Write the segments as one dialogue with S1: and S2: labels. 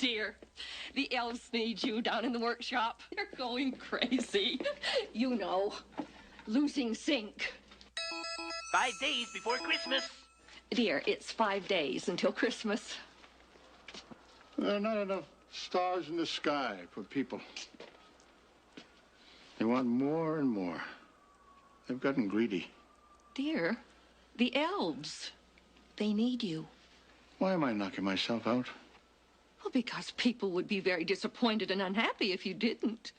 S1: dear. The elves need you down in the workshop. They're going crazy. You know, losing sync.
S2: 5 days before Christmas.
S1: Dear, it's 5 days until Christmas.
S3: There are not enough stars in the sky for people. They want more and more. They've gotten greedy.
S1: Dear, the elves, they need you.
S3: Why am I knocking myself out?
S1: Well, because people would be very disappointed and unhappy if you didn't.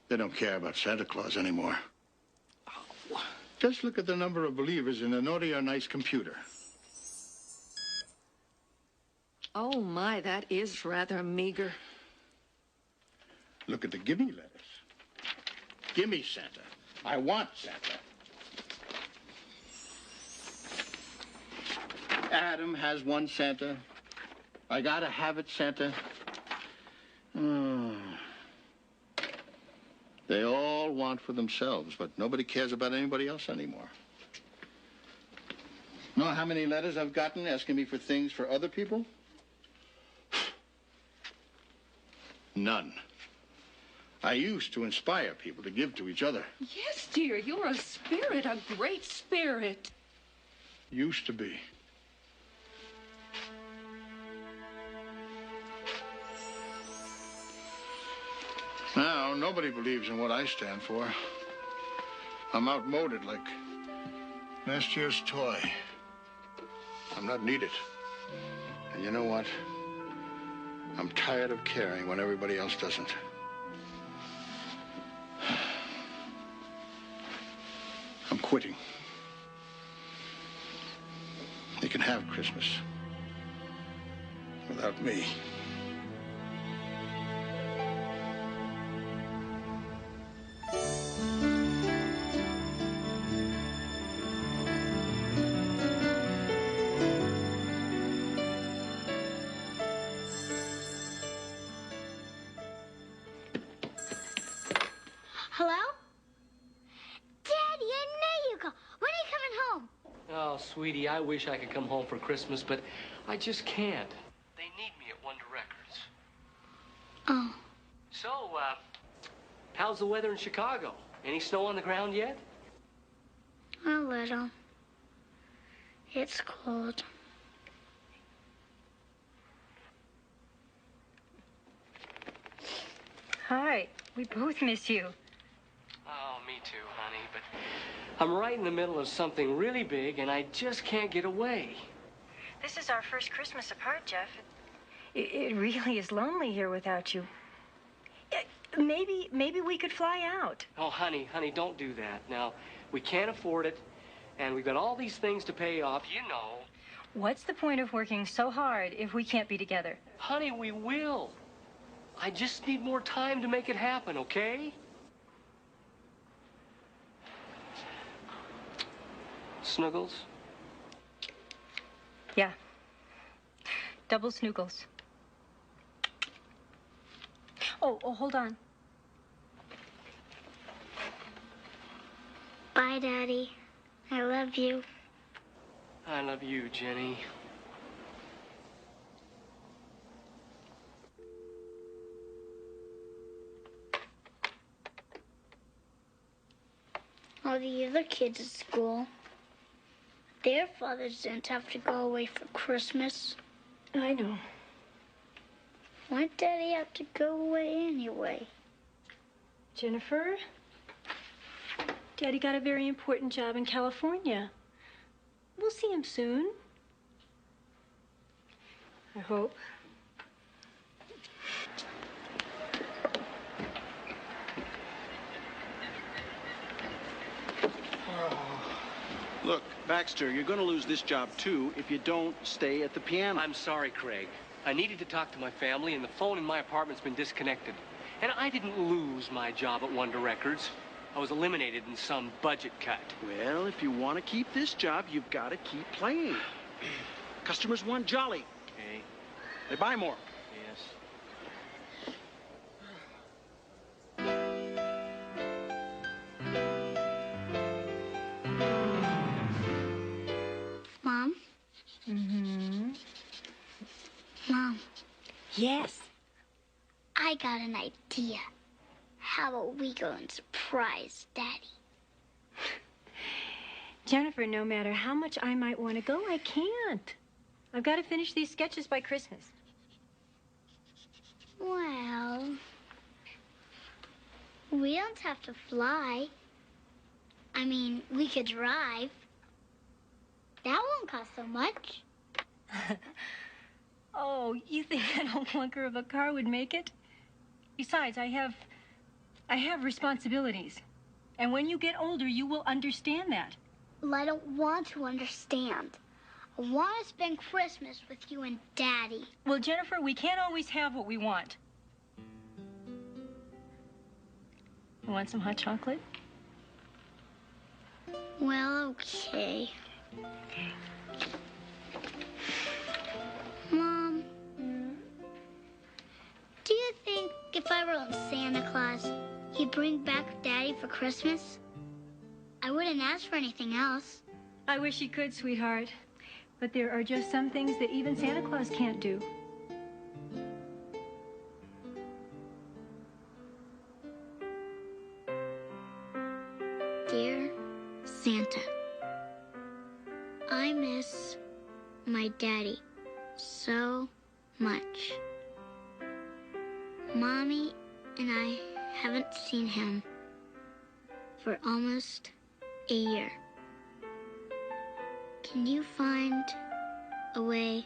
S3: They don't care about Santa Claus anymore.
S1: Oh.
S3: Just look at the number of believers in a naughty or nice computer.
S1: Oh, my, that is rather meager.
S3: Look at the gimme letters. Gimme Santa. I want Santa. Adam has one Santa. I gotta have it, Santa. They all want for themselves, but nobody cares about anybody else anymore. Know how many letters I've gotten asking me for things for other people? None. I used to inspire people to give to each other.
S1: Yes, dear, you're a spirit, a great spirit.
S3: Used to be. Now, nobody believes in what I stand for. I'm outmoded like last year's toy. I'm not needed. And you know what? I'm tired of caring when everybody else doesn't. I'm quitting. They can have Christmas without me.
S4: Hello? Daddy, I know you called. When are you coming home?
S5: Oh, sweetie, I wish I could come home for Christmas, but I just can't. They need me at Wonder Records.
S4: Oh.
S5: So, how's the weather in Chicago? Any snow on the ground yet?
S4: A little. It's cold.
S6: Hi. We both miss you.
S5: Oh, me too, honey, but I'm right in the middle of something really big, and I just can't get away.
S6: This is our first Christmas apart, Jeff. It really is lonely here without you. Maybe we could fly out.
S5: Oh, honey, don't do that. Now, we can't afford it, and we've got all these things to pay off, you know.
S6: What's the point of working so hard if we can't be together?
S5: Honey, we will. I just need more time to make it happen, okay? Snuggles?
S6: Yeah. Double snoogles. Oh, hold on.
S4: Bye, Daddy. I love you.
S5: I love you, Jenny.
S4: All the other kids at school, their fathers didn't have to go away for Christmas.
S6: I know.
S4: Why'd Daddy have to go away anyway?
S6: Jennifer? Daddy got a very important job in California. We'll see him soon. I hope.
S7: Look, Baxter, you're going to lose this job, too, if you don't stay at the piano.
S5: I'm sorry, Craig. I needed to talk to my family, and the phone in my apartment's been disconnected. And I didn't lose my job at Wonder Records. I was eliminated in some budget cut.
S7: Well, if you want to keep this job, you've got to keep playing. Customers want jolly.
S5: Okay.
S7: They buy more.
S5: Yes.
S4: Mom?
S6: Mm-hmm.
S4: Mom,
S8: Yes.
S4: I got an idea. How about we go and surprise Daddy?
S6: Jennifer, no matter how much I might want to go, I can't. I've got to finish these sketches by Christmas.
S4: Well, we don't have to fly. I mean, we could drive. That won't cost so much.
S6: Oh, you think that old clunker of a car would make it? Besides, I have responsibilities. And when you get older, you will understand that.
S4: Well, I don't want to understand. I want to spend Christmas with you and Daddy.
S6: Well, Jennifer, we can't always have what we want. You want some hot chocolate?
S4: Well, okay. Mom, do you think if I wrote Santa Claus, he'd bring back Daddy for Christmas? I wouldn't ask for anything else.
S6: I wish he could, sweetheart. But there are just some things that even Santa Claus can't do.
S4: Dear Santa, I miss my daddy so much. Mommy and I haven't seen him for almost a year. Can you find a way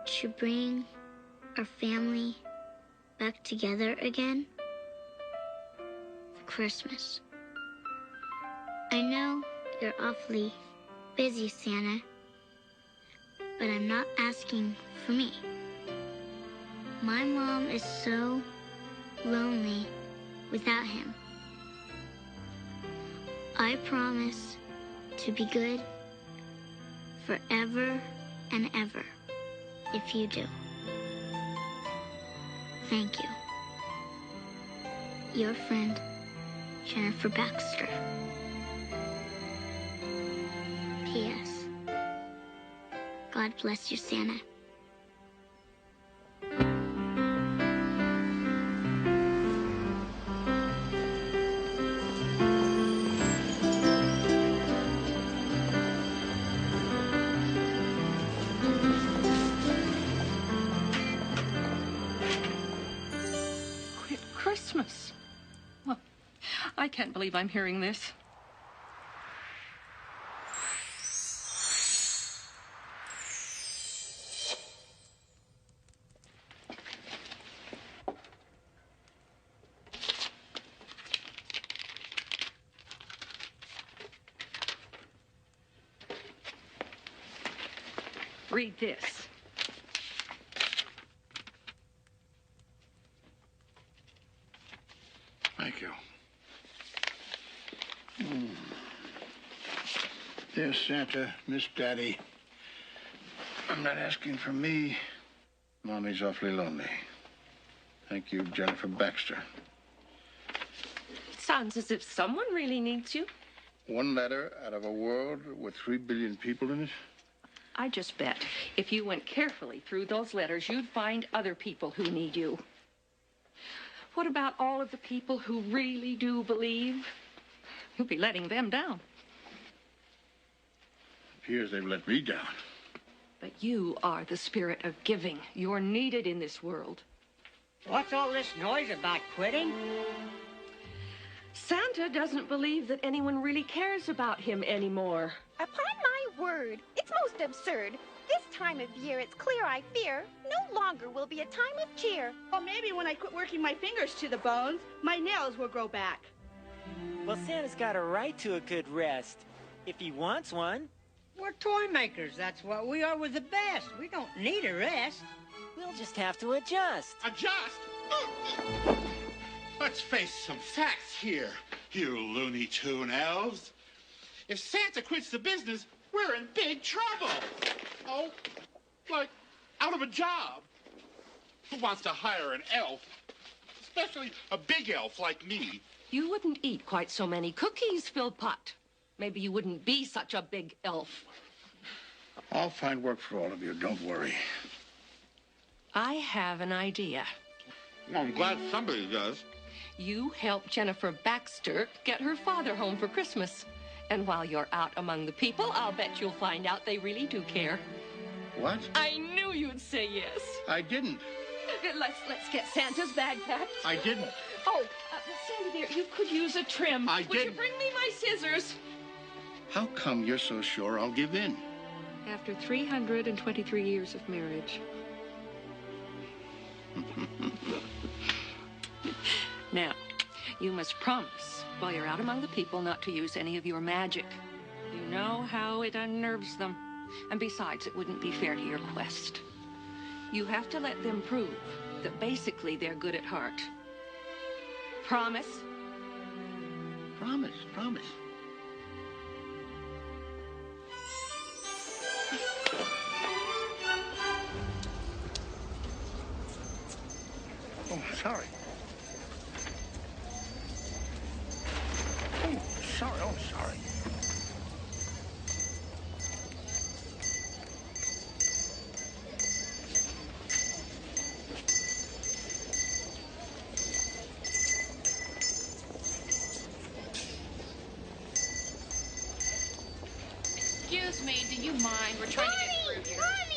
S4: to bring our family back together again for Christmas? I know you're awfully busy, Santa, but I'm not asking for me. My mom is so lonely without him. I promise to be good forever and ever if you do. Thank you. Your friend, Jennifer Baxter. P.S. God bless you, Santa.
S1: Christmas. Well, I can't believe I'm hearing this. Read this.
S3: Thank you. Dear Santa, Miss Daddy, I'm not asking for me. Mommy's awfully lonely. Thank you, Jennifer Baxter.
S1: It sounds as if someone really needs you.
S3: One letter out of a world with 3 billion people in it?
S1: I just bet if you went carefully through those letters, you'd find other people who need you. What about all of the people who really do believe? You'll be letting them down.
S3: It appears they've let me down.
S1: But you are the spirit of giving. You're needed in this world.
S9: What's all this noise about quitting?
S1: Santa doesn't believe that anyone really cares about him anymore.
S10: Upon my word, it's most absurd. This time of year, it's clear I fear, no longer will be a time of cheer.
S11: Well, maybe when I quit working my fingers to the bones, my nails will grow back.
S9: Well, Santa's got a right to a good rest, if he wants one.
S12: We're toy makers. That's what we are with the best. We don't need a rest.
S9: We'll just have to adjust.
S13: Adjust? Let's face some facts here, you Looney Tune elves. If Santa quits the business, we're in big trouble. Oh, like out of a job. Who wants to hire an elf? Especially a big elf like me.
S1: You wouldn't eat quite so many cookies, Philpot. Maybe you wouldn't be such a big elf.
S3: I'll find work for all of you, don't worry.
S1: I have an idea.
S13: Well, I'm glad somebody does.
S1: You help Jennifer Baxter get her father home for Christmas. And while you're out among the people, I'll bet you'll find out they really do care.
S3: What?
S1: I knew you'd say yes.
S3: I didn't.
S1: Let's get Santa's bag packed.
S3: I didn't.
S1: Oh, Sandy, dear, you could use a trim.
S3: I
S1: Would you
S3: didn't.
S1: bring me my scissors?
S3: How come you're so sure I'll give in?
S1: After 323 years of marriage. Now, you must promise, while you're out among the people, not to use any of your magic. You know how it unnerves them. And besides, it wouldn't be fair to your quest. You have to let them prove that basically they're good at heart. Promise?
S3: Promise, promise. Oh, sorry. Oh, sorry. Oh, sorry.
S8: Excuse me, do you mind? We're trying to get through here.
S4: Mommy!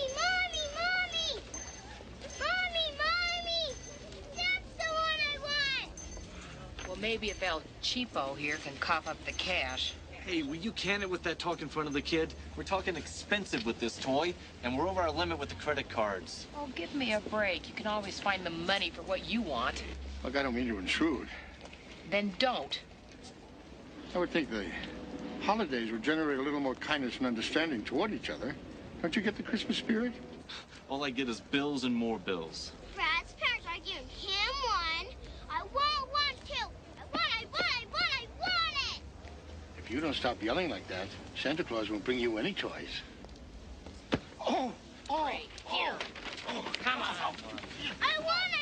S4: That's the one I want!
S8: Well, maybe if El Cheapo here can cough up the cash.
S14: Hey, will you can it with that talk in front of the kid? We're talking expensive with this toy, and we're over our limit with the credit cards.
S8: Oh, give me a break. You can always find the money for what you want.
S3: Look, I don't mean to intrude.
S8: Then don't.
S3: I would think the holidays would generate a little more kindness and understanding toward each other. Don't you get the Christmas spirit?
S14: All I get is bills and more bills.
S4: Brad's parents are giving him one. I want one too. I want it!
S3: If you don't stop yelling like that, Santa Claus won't bring you any toys. Oh!
S8: Great. Here. Come on.
S4: I want it!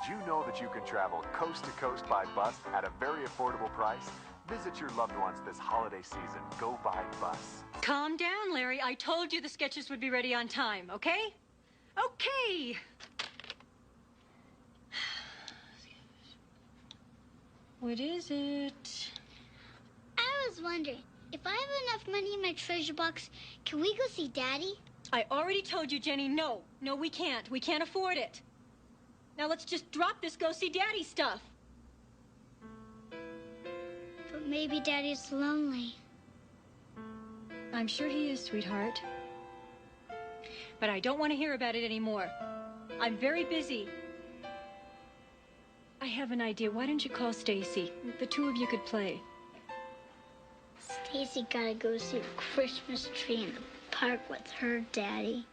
S15: Did you know that you can travel coast to coast by bus at a very affordable price? Visit your loved ones this holiday season. Go by bus.
S6: Calm down, Larry. I told you the sketches would be ready on time, okay? Okay. What is it?
S4: I was wondering, if I have enough money in my treasure box, can we go see Daddy?
S6: I already told you, Jenny, no. No, we can't. We can't afford it. Now let's just drop this go see Daddy stuff.
S4: But maybe Daddy's lonely.
S6: I'm sure he is, sweetheart. But I don't want to hear about it anymore. I'm very busy. I have an idea. Why don't you call Stacy? The two of you could play.
S4: Stacy gotta go see the Christmas tree in the park with her daddy.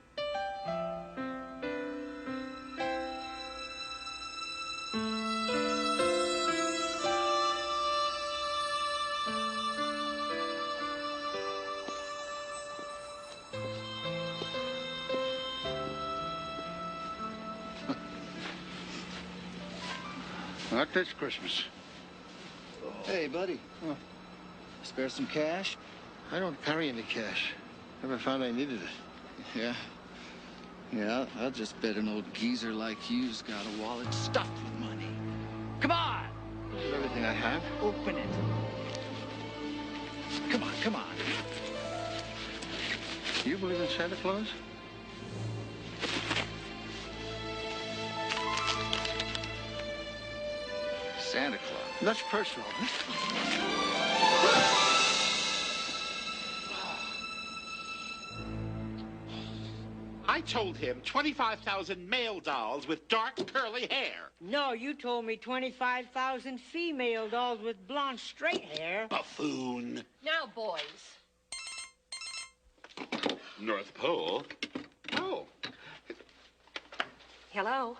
S3: Not this Christmas.
S16: Hey, buddy. Spare some cash?
S3: I don't carry any cash. Never found I needed it.
S16: Yeah. Yeah, I'll just bet an old geezer like you's got a wallet stuffed with money. Come on!
S3: This is everything I have.
S16: Open it. Come on, come on.
S3: Do you believe in Santa Claus?
S16: Santa Claus.
S3: That's personal.
S13: I told him 25,000 male dolls with dark curly hair.
S12: No, you told me 25,000 female dolls with blonde straight hair.
S13: Buffoon.
S8: Now, boys.
S13: North Pole? Oh.
S1: Hello.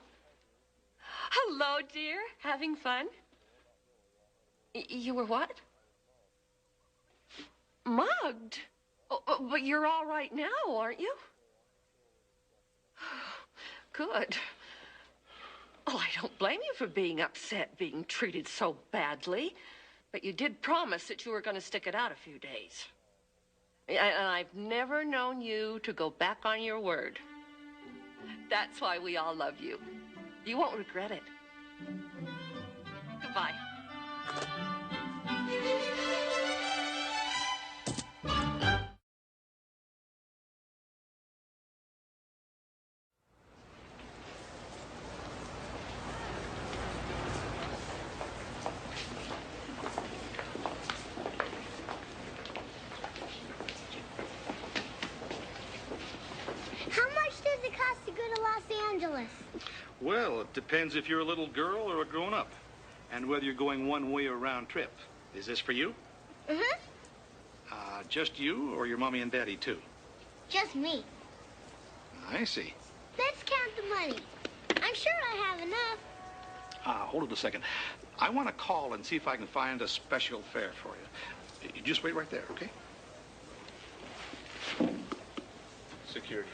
S1: Hello, dear. Having fun? You were what? Mugged? Oh, but you're all right now, aren't you? Good. Oh, I don't blame you for being upset, being treated so badly. But you did promise that you were going to stick it out a few days. And I've never known you to go back on your word. That's why we all love you. You won't regret it. Goodbye.
S17: Well, it depends if you're a little girl or a grown-up, and whether you're going one way or round trip. Is this for you?
S4: Mm-hmm.
S17: Just you, or your mommy and daddy, too?
S4: Just me.
S17: I see.
S4: Let's count the money. I'm sure I have enough.
S17: Hold it a second. I want to call and see if I can find a special fare for you. You just wait right there, okay? Security.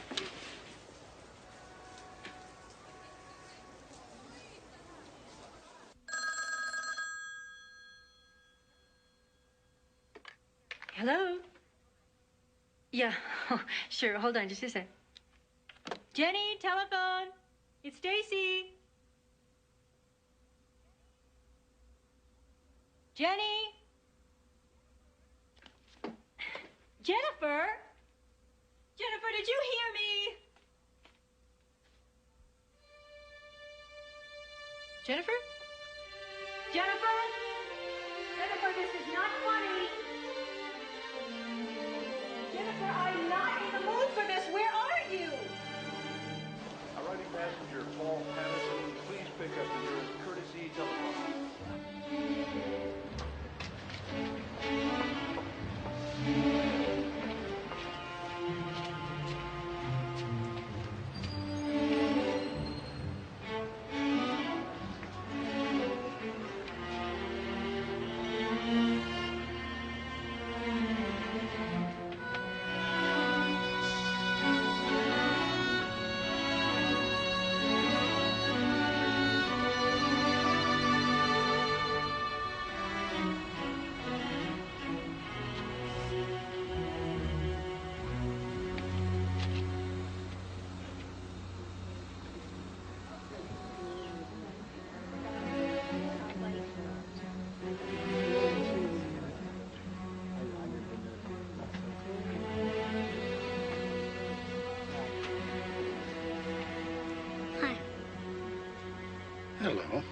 S6: Hello? Yeah, sure. Hold on just a sec. Jenny, telephone. It's Stacy. Jenny? Jennifer? Jennifer, did you hear me? Jennifer? Jennifer? Jennifer, this is not funny. Jennifer, I'm not in the mood for this. Where are you?
S18: Arriving passenger Paul Patterson, please pick up the nearest courtesy telephone.
S3: Hello.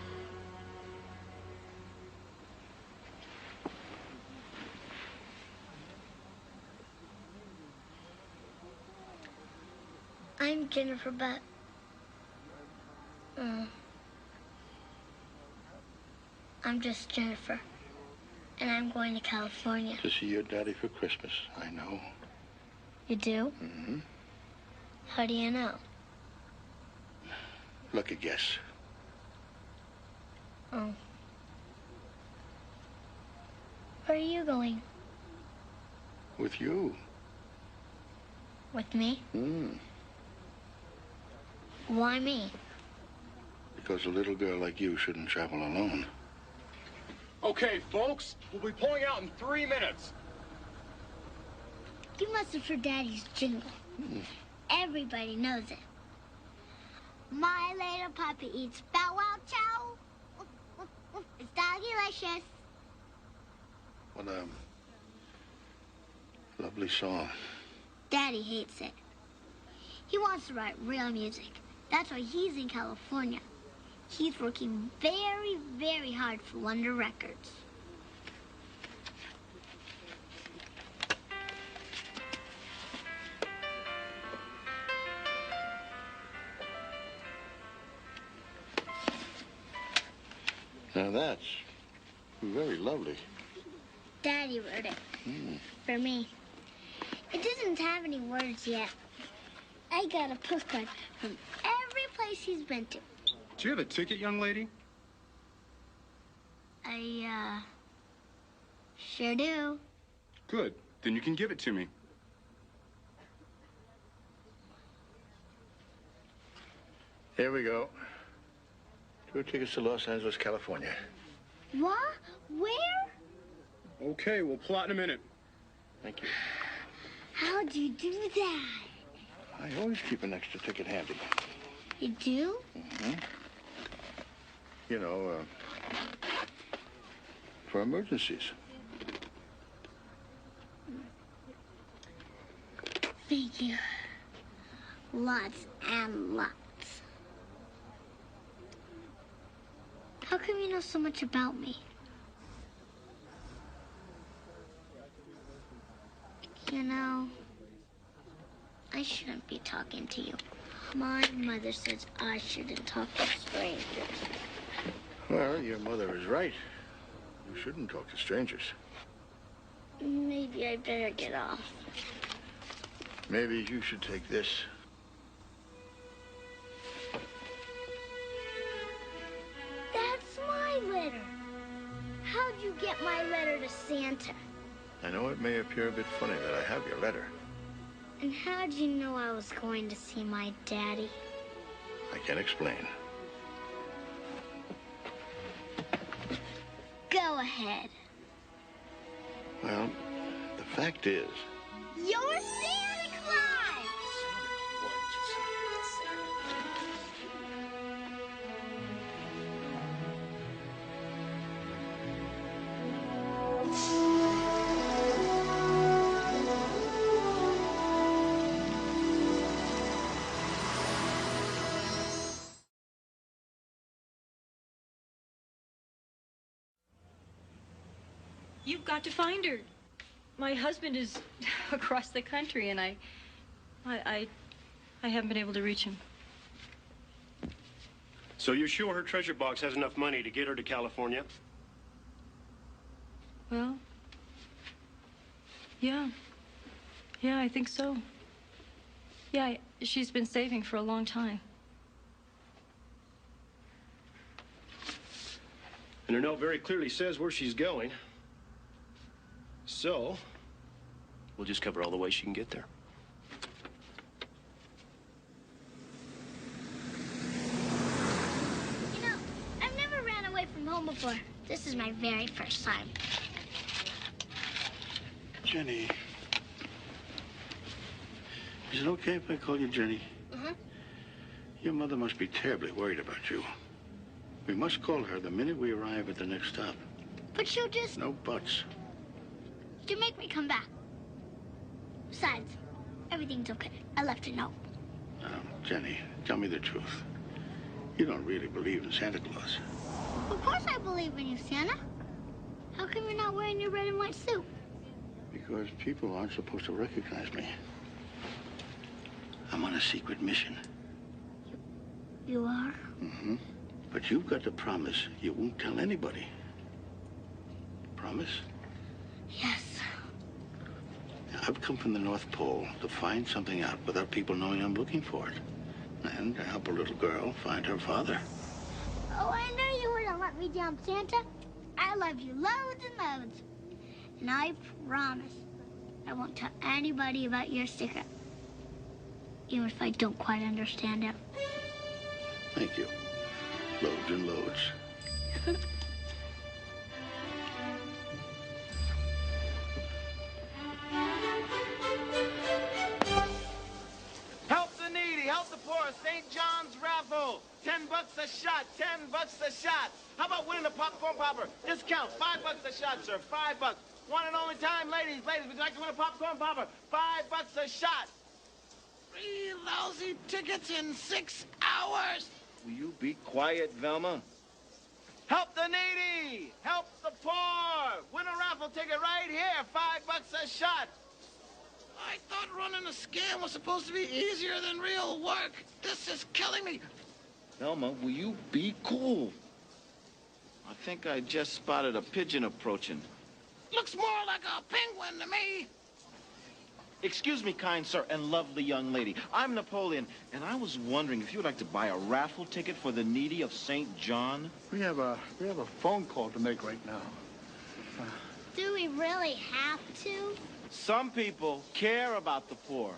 S4: I'm Jennifer, but I'm just Jennifer, and I'm going to California.
S3: To see your daddy for Christmas, I know.
S4: You do?
S3: Mm-hmm.
S4: How do you know?
S3: Lucky guess.
S4: Oh. Where are you going?
S3: With you.
S4: With me?
S3: Hmm.
S4: Why me?
S3: Because a little girl like you shouldn't travel alone.
S18: Okay, folks, we'll be pulling out in 3 minutes.
S4: You must have heard Daddy's jingle. Everybody knows it. My little puppy eats bow wow chow. It's doggy-licious.
S3: What a lovely song.
S4: Daddy hates it. He wants to write real music. That's why he's in California. He's working very, very hard for Wonder Records.
S3: Now that's very lovely.
S4: Daddy wrote it. For me. It doesn't have any words yet. I got a postcard from every place he's been to.
S18: Do you have a ticket, young lady?
S4: Sure do.
S19: Good. Then you can give it to me.
S3: Here we go. 2 tickets to Los Angeles, California.
S4: What? Where?
S19: Okay, we'll plot in a minute.
S3: Thank you.
S4: How'd you do that?
S3: I always keep an extra ticket handy.
S4: You do?
S3: Mm-hmm. You know, for emergencies.
S4: Thank you. Lots and lots. How come you know so much about me? You know, I shouldn't be talking to you. My mother says I shouldn't talk to strangers.
S3: Well, your mother is right. You shouldn't talk to strangers.
S4: Maybe I better get off.
S3: Maybe you should take this.
S4: That's my letter. How'd you get my letter to Santa?
S3: I know it may appear a bit funny that I have your letter.
S4: And how'd you know I was going to see my daddy?
S3: I can explain.
S4: Go ahead.
S3: Well, the fact is...
S4: You're Santa Claus!
S6: You've got to find her. My husband is across the country, and I haven't been able to reach him.
S20: So you're sure her treasure box has enough money to get her to California?
S6: Well, yeah. Yeah, I think so. Yeah, she's been saving for a long time.
S20: And her note very clearly says where she's going. So, we'll just cover all the ways she can get there.
S4: You know, I've never ran away from home before. This is my very first time.
S3: Jenny. Is it okay if I call you Jenny?
S4: Uh-huh.
S3: Your mother must be terribly worried about you. We must call her the minute we arrive at the next stop.
S4: But she'll just...
S3: No buts.
S4: You make me come back. Besides, everything's okay. I left a note.
S3: Now, Jenny, tell me the truth. You don't really believe in Santa Claus.
S4: Of course I believe in you, Santa. How come you're not wearing your red and white suit?
S3: Because people aren't supposed to recognize me. I'm on a secret mission.
S4: You are?
S3: Mm-hmm. But you've got to promise you won't tell anybody. Promise?
S4: Yes.
S3: I've come from the North Pole to find something out without people knowing I'm looking for it. And to help a little girl find her father.
S4: Oh, I knew you wouldn't let me down, Santa. I love you loads and loads. And I promise I won't tell anybody about your secret. Even if I don't quite understand it.
S3: Thank you. Loads and loads.
S21: Help the needy, help the poor. St. John's raffle. $10 a shot, $10 a shot. How about winning a popcorn popper? Discount, $5 a shot, sir, $5. One and only time, ladies, would you like to win a popcorn popper? $5 a shot.
S13: 3 lousy tickets in 6 hours.
S21: Will you be quiet, Velma? Help the needy! Help the poor! Win a raffle ticket right here, $5 a shot.
S13: I thought running a scam was supposed to be easier than real work. This is killing me.
S21: Velma, will you be cool?
S22: I think I just spotted a pigeon approaching.
S13: Looks more like a penguin to me.
S22: Excuse me, kind sir and lovely young lady. I'm Napoleon, and I was wondering if you'd like to buy a raffle ticket for the needy of St. John.
S3: We have a phone call to make right now.
S4: Do we we really have to?
S22: Some people care about the poor.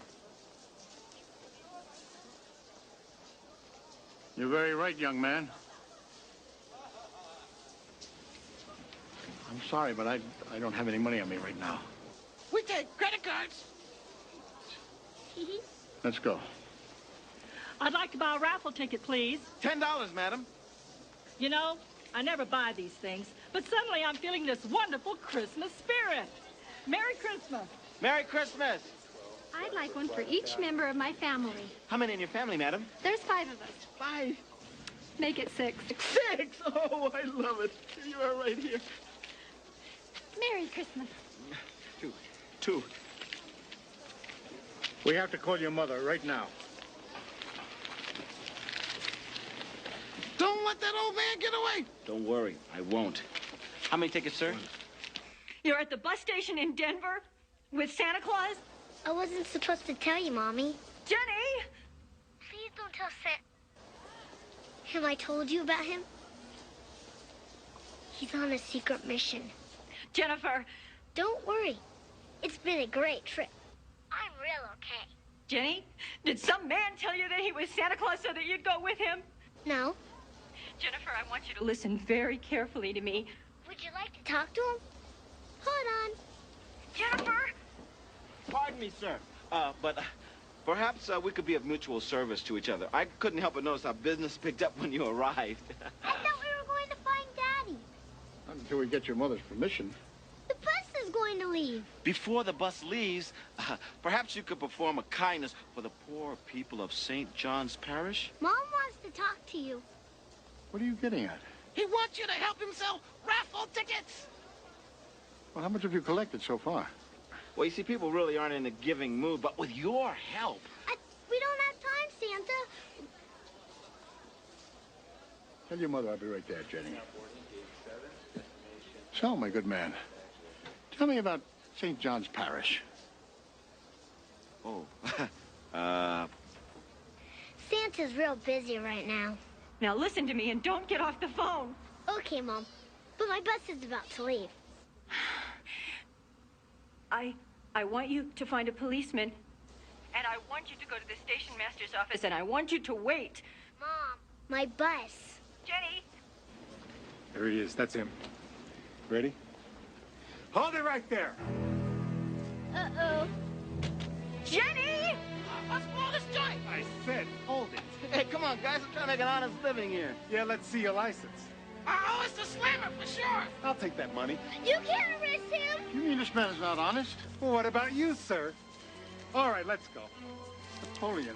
S3: You're very right, young man. I'm sorry, but I don't have any money on me right now.
S21: We take credit cards.
S3: Let's go.
S2: I'd like to buy a raffle ticket, please.
S22: $10, madam.
S2: You know, I never buy these things, but suddenly I'm feeling this wonderful Christmas spirit. Merry Christmas.
S22: Merry Christmas.
S7: I'd like one for each member of my family.
S22: How many in your family, madam?
S7: There's 5 of us.
S22: 5.
S7: Make it 6.
S22: 6? Oh, I love it. You are right here.
S7: Merry Christmas.
S22: 2.
S3: We have to call your mother right now.
S21: Don't let that old man get away.
S22: Don't worry, I won't. How many tickets, sir?
S2: You're at the bus station in Denver with Santa Claus?
S4: I wasn't supposed to tell you, Mommy.
S2: Jenny!
S4: Please don't tell Santa. Have I told you about him? He's on a secret mission.
S2: Jennifer!
S4: Don't worry. It's been a great trip. I'm real okay.
S2: Jenny, did some man tell you that he was Santa Claus so that you'd go with him?
S4: No.
S2: Jennifer, I want you to listen very carefully to me.
S4: Would you like to talk to him? Hold on.
S2: Jennifer!
S22: Pardon me, sir. But perhaps we could be of mutual service to each other. I couldn't help but notice how business picked up when you arrived.
S4: I thought we were going to find Daddy.
S3: Not until we get your mother's permission.
S4: The bus is going to leave.
S22: Before the bus leaves, perhaps you could perform a kindness for the poor people of St. John's Parish?
S4: Mom wants to talk to you.
S3: What are you getting at?
S21: He wants you to help him sell raffle tickets.
S3: Well, how much have you collected so far?
S22: Well, you see, people really aren't in a giving mood, but with your help...
S4: We don't have time, Santa.
S3: Tell your mother I'll be right there, Jenny. So, my good man, tell me about St. John's Parish.
S22: Oh,
S4: Santa's real busy right now.
S2: Now listen to me and don't get off the phone.
S4: Okay, Mom. But my bus is about to leave.
S2: I want you to find a policeman, and I want you to go to the station master's office, and I want you to wait.
S4: Mom, my bus.
S2: Jenny!
S19: There he is. That's him. Ready? Hold it right there.
S4: Uh-oh.
S2: Jenny!
S21: Let's blow this joint.
S19: I said hold it.
S22: Hey, come on, guys. I'm trying to make an honest living here.
S19: Yeah, let's see your license.
S21: Oh, it's the slammer for sure.
S19: I'll take that money.
S4: You can't arrest him.
S3: You mean this man is not honest?
S19: Well, what about you, sir? All right, let's go.
S3: Napoleon,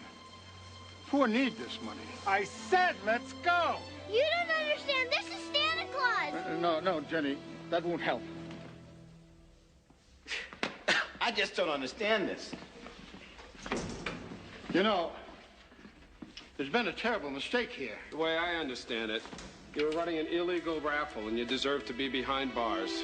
S3: poor need this money.
S19: I said let's go.
S4: You don't understand. This is Santa Claus.
S3: No, Jenny. That won't help.
S22: I just don't understand this.
S3: You know, there's been a terrible mistake here.
S23: The way I understand it, you were running an illegal raffle and you deserve to be behind bars.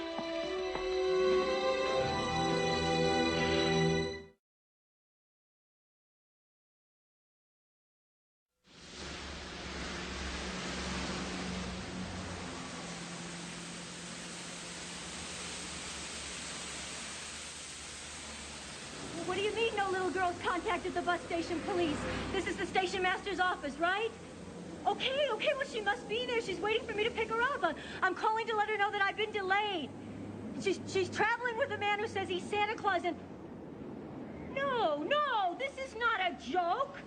S2: What do you mean no little girls contacted the bus station police? This is the station master's office, right? Okay, well, she must be there. She's waiting for me to pick her up. I'm calling to let her know that I've been delayed. She's traveling with a man who says he's Santa Claus and... No, this is not a joke.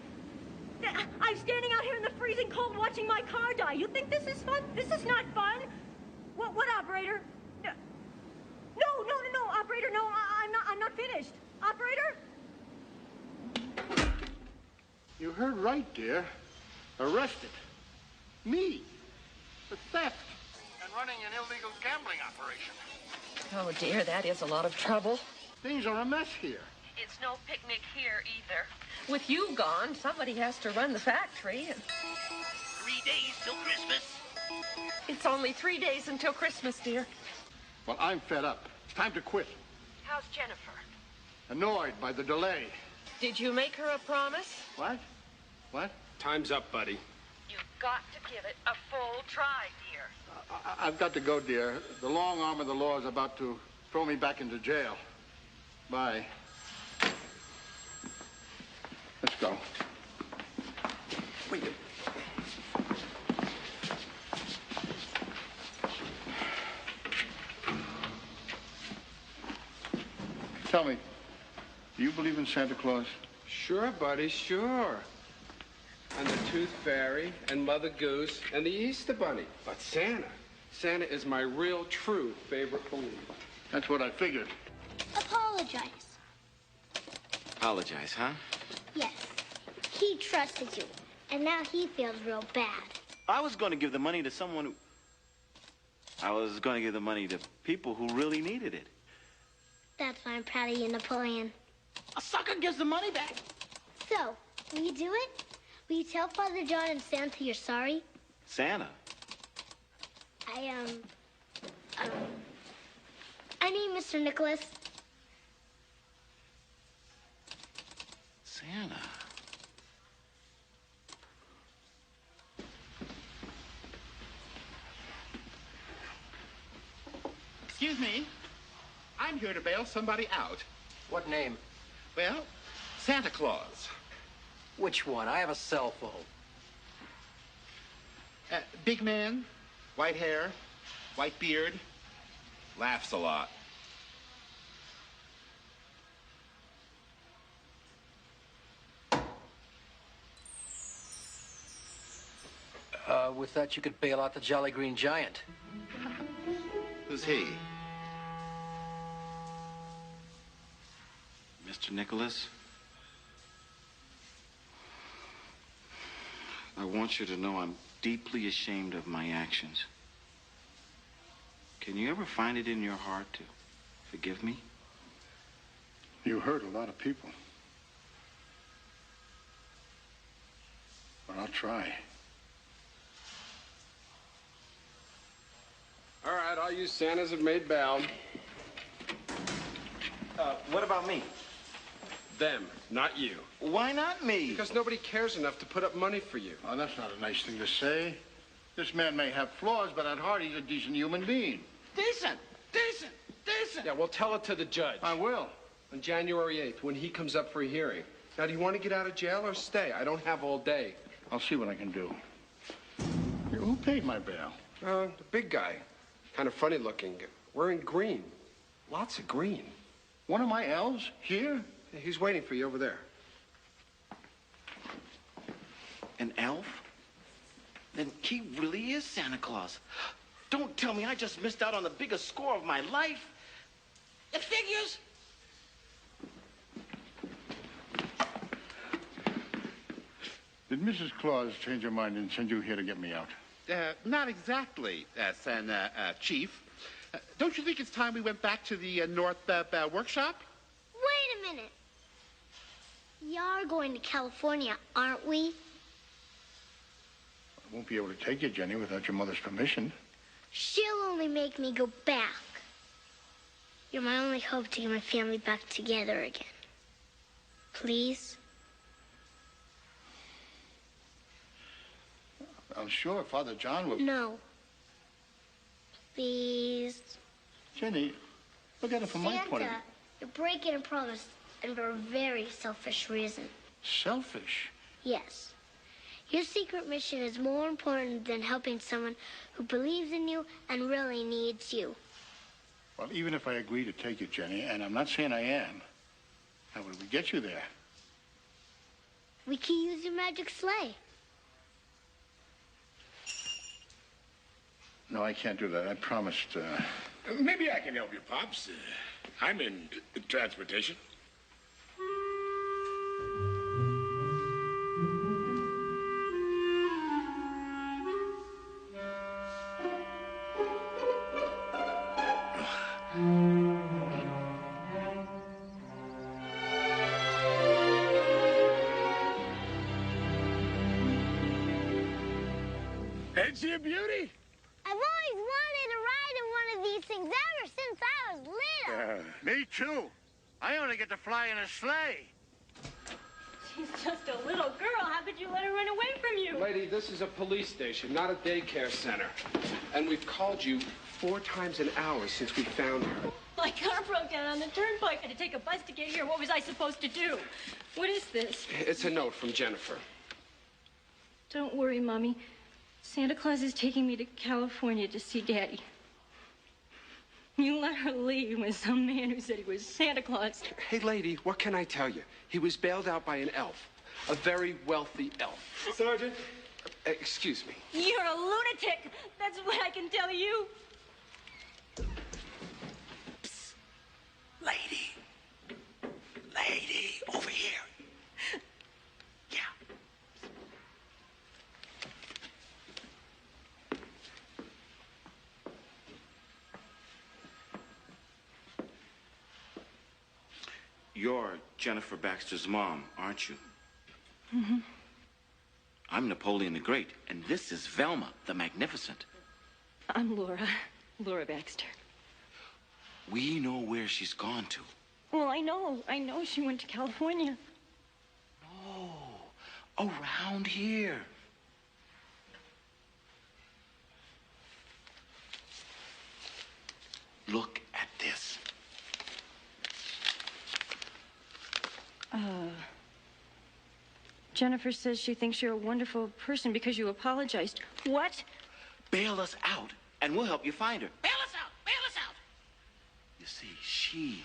S2: I'm standing out here in the freezing cold watching my car die. You think this is fun? This is not fun. What operator? No, operator, no, I'm not finished. Operator?
S3: You heard right, dear. Arrested. Me. For theft. And running an illegal gambling operation.
S1: Oh, dear, that is a lot of trouble.
S3: Things are a mess here.
S1: It's no picnic here, either. With you gone, somebody has to run the factory.
S21: 3 days till Christmas.
S1: It's only 3 days until Christmas, dear.
S3: Well, I'm fed up. It's time to quit.
S1: How's Jennifer?
S3: Annoyed by the delay.
S1: Did you make her a promise?
S3: What? What?
S23: Time's up, buddy.
S1: You've got to give it a full try, dear.
S3: I've got to go, dear. The long arm of the law is about to throw me back into jail. Bye. Let's go.
S17: Wait.
S3: Tell me, do you believe in Santa Claus?
S23: Sure, buddy, sure. And the Tooth Fairy, and Mother Goose, and the Easter Bunny. But Santa is my real, true favorite balloon.
S3: That's what I figured.
S4: Apologize.
S22: Apologize, huh?
S4: Yes. He trusted you, and now he feels real bad.
S22: I was going to give the money to someone who... I was going to give the money to people who really needed it.
S4: That's why I'm proud of you, Napoleon.
S22: A sucker gives the money back.
S4: So, will you do it? Will you tell Father John and Santa you're sorry?
S22: Santa?
S4: I need Mr. Nicholas.
S22: Santa?
S13: Excuse me. I'm here to bail somebody out.
S5: What name?
S13: Well, Santa Claus.
S5: Which one? I have a cell phone.
S13: Big man, white hair, white beard, laughs a lot.
S5: With that, you could bail out the Jolly Green Giant.
S13: Who's he?
S22: Mr. Nicholas? I want you to know I'm deeply ashamed of my actions. Can you ever find it in your heart to forgive me?
S3: You hurt a lot of people. But I'll try.
S23: All right, all you Santas have made bail.
S22: What about me?
S23: Them, not you.
S22: Why not me?
S23: Because nobody cares enough to put up money for you.
S3: Oh, that's not a nice thing to say. This man may have flaws, but at heart he's a decent human being.
S22: Decent!
S23: Yeah, well, tell it to the judge.
S3: I will.
S23: On January 8th, when he comes up for a hearing. Now, do you want to get out of jail or stay? I don't have all day.
S3: I'll see what I can do. Here, who paid my bail?
S23: The big guy. Kind of funny looking. Wearing green. Lots of green.
S3: One of my elves? Here?
S23: Yeah, he's waiting for you over there.
S22: An elf? Then he really is Santa Claus. Don't tell me I just missed out on the biggest score of my life. It figures.
S3: Did Mrs. Claus change her mind and send you here to get me out?
S13: Not exactly, Chief. Don't you think it's time we went back to the North workshop?
S4: Wait a minute. You're going to California, aren't we?
S3: I won't be able to take you, Jenny, without your mother's permission.
S4: She'll only make me go back. You're my only hope to get my family back together again. Please?
S3: I'm sure Father John will...
S4: No. Please.
S3: Jenny, look at it from my point of view.
S4: You're breaking a promise, and for a very selfish reason.
S3: Selfish?
S4: Yes. Your secret mission is more important than helping someone who believes in you and really needs you.
S3: Well, even if I agree to take you, Jenny, and I'm not saying I am, how would we get you there?
S4: We can use your magic sleigh.
S3: No, I can't do that. I promised,
S10: Maybe I can help you, Pops. I'm in transportation. Ain't she a beauty?
S4: I've always wanted to ride in one of these things ever since I was little.
S3: Me too. I only get to fly in a sleigh.
S2: She's just a little girl. How could you let her run away from you?
S23: Lady, this is a police station, not a daycare center. And we've called you 4 times an hour since we found her.
S2: My car broke down on the turnpike. I had to take a bus to get here. What was I supposed to do? What is this?
S23: It's a note from Jennifer.
S2: Don't worry, Mommy. Santa Claus is taking me to California to see Daddy. You let her leave with some man who said he was Santa Claus.
S23: Hey, lady, what can I tell you? He was bailed out by an elf, a very wealthy elf.
S19: Sergeant?
S23: Excuse me.
S2: You're a lunatic. That's what I can tell you.
S22: Psst. Lady. Lady, over here. Yeah. You're Jennifer Baxter's mom, aren't you?
S2: Mm-hmm.
S22: I'm Napoleon the Great, and this is Velma the Magnificent.
S2: I'm Laura Baxter.
S22: We know where she's gone to.
S2: Well, I know she went to California.
S22: No, around here. Look at this.
S2: Jennifer says she thinks you're a wonderful person because you apologized. What?
S22: Bail us out, and we'll help you find her. Bail us out! Bail us out! You see, she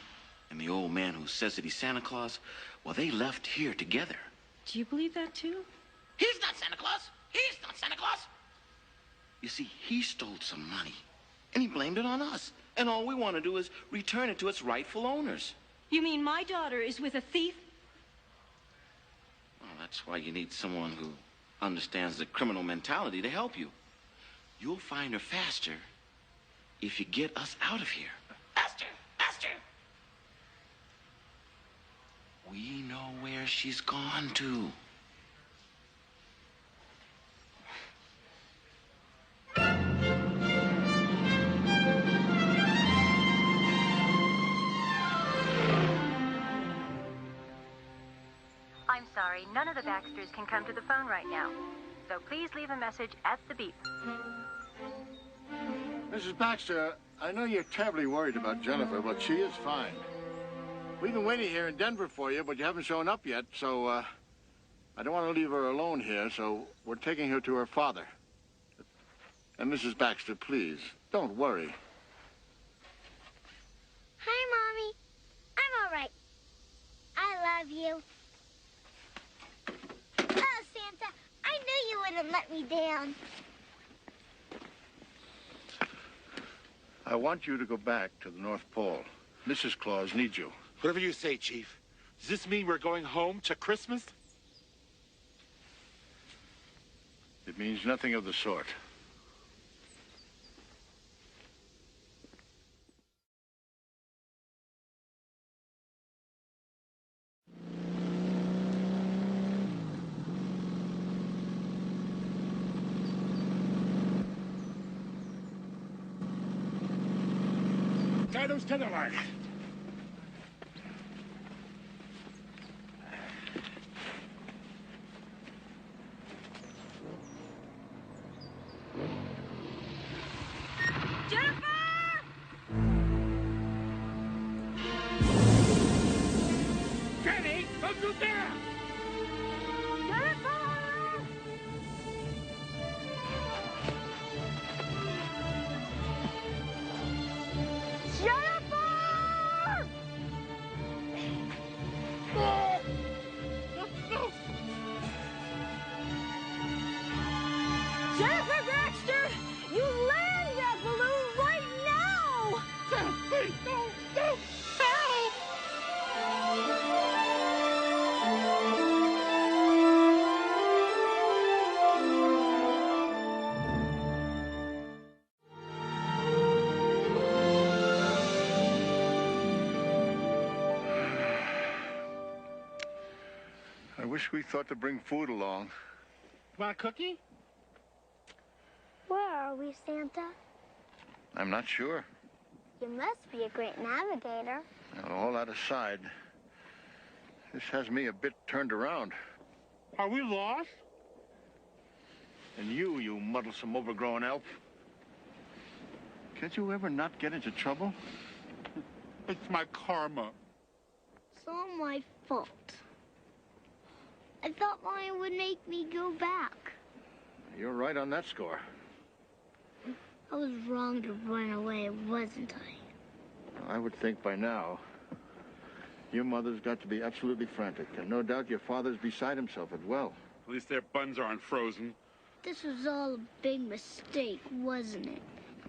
S22: and the old man who says that he's Santa Claus, well, they left here together.
S2: Do you believe that, too?
S22: He's not Santa Claus! He's not Santa Claus! You see, he stole some money, and he blamed it on us. And all we want to do is return it to its rightful owners.
S2: You mean my daughter is with a thief?
S22: Well, that's why you need someone who understands the criminal mentality to help you. You'll find her faster if you get us out of here. Faster! Faster! We know where she's gone to.
S9: I'm sorry, none of the Baxters can come to the phone right now. So please leave a message at the beep.
S3: Mrs. Baxter, I know you're terribly worried about Jennifer, but she is fine. We've been waiting here in Denver for you, but you haven't shown up yet, so I don't want to leave her alone here, so we're taking her to her father. And Mrs. Baxter, please, don't worry.
S4: Hi, Mommy. I'm all right. I love you. Oh, Santa, I knew you wouldn't let me down.
S3: I want you to go back to the North Pole. Mrs. Claus needs you.
S13: Whatever you say, Chief. Does this mean we're going home to Christmas?
S3: It means nothing of the sort.
S10: Tie those tether lines. Jenny, don't you dare!
S2: Jennifer Baxter, you land that balloon right now!
S10: Please, no!
S2: Help!
S3: I wish we thought to bring food along.
S10: Want a cookie?
S4: Where are we, Santa?
S3: I'm not sure.
S4: You must be a great navigator.
S3: Now, all that aside, this has me a bit turned around.
S10: Are we lost?
S3: And you muddlesome, overgrown elf. Can't you ever not get into trouble?
S13: It's my karma.
S4: It's all my fault. I thought Mom would make me go back.
S3: You're right on that score.
S4: I was wrong to run away, wasn't I?
S3: I would think by now your mother's got to be absolutely frantic, and no doubt your father's beside himself as well.
S13: At least their buns aren't frozen.
S4: This was all a big mistake, wasn't it?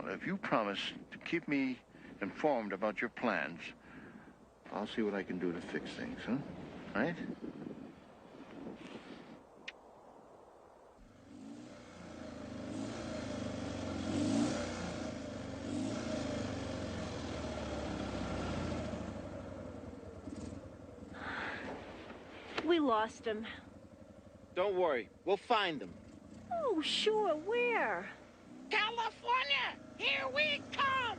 S3: Well, if you promise to keep me informed about your plans, I'll see what I can do to fix things, huh? Right?
S2: We lost him.
S22: Don't worry. We'll find them.
S2: Oh, sure. Where?
S21: California, here we come!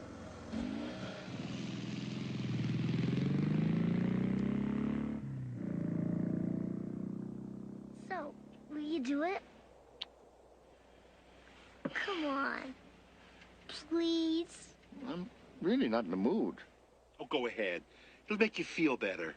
S4: So, will you do it? Come on. Please.
S3: I'm really not in the mood.
S13: Oh, go ahead. It'll make you feel better.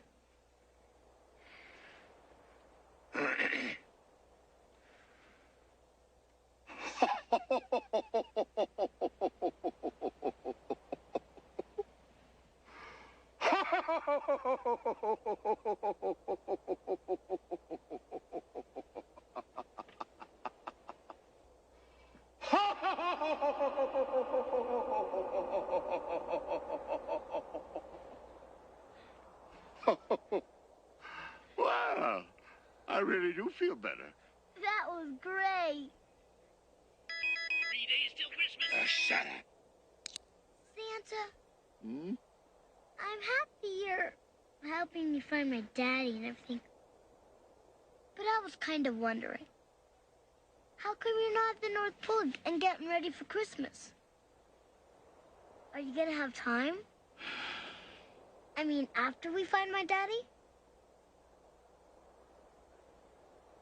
S13: Wow, I really do feel better.
S4: That was great.
S21: 3 days till Christmas.
S13: Shut up.
S4: Santa,
S3: Hmm?
S4: I'm happy you're helping me find my daddy and everything. But I was kind of wondering, how come you're not at the North Pole and getting ready for Christmas? Are you gonna have time? I mean, after we find my daddy?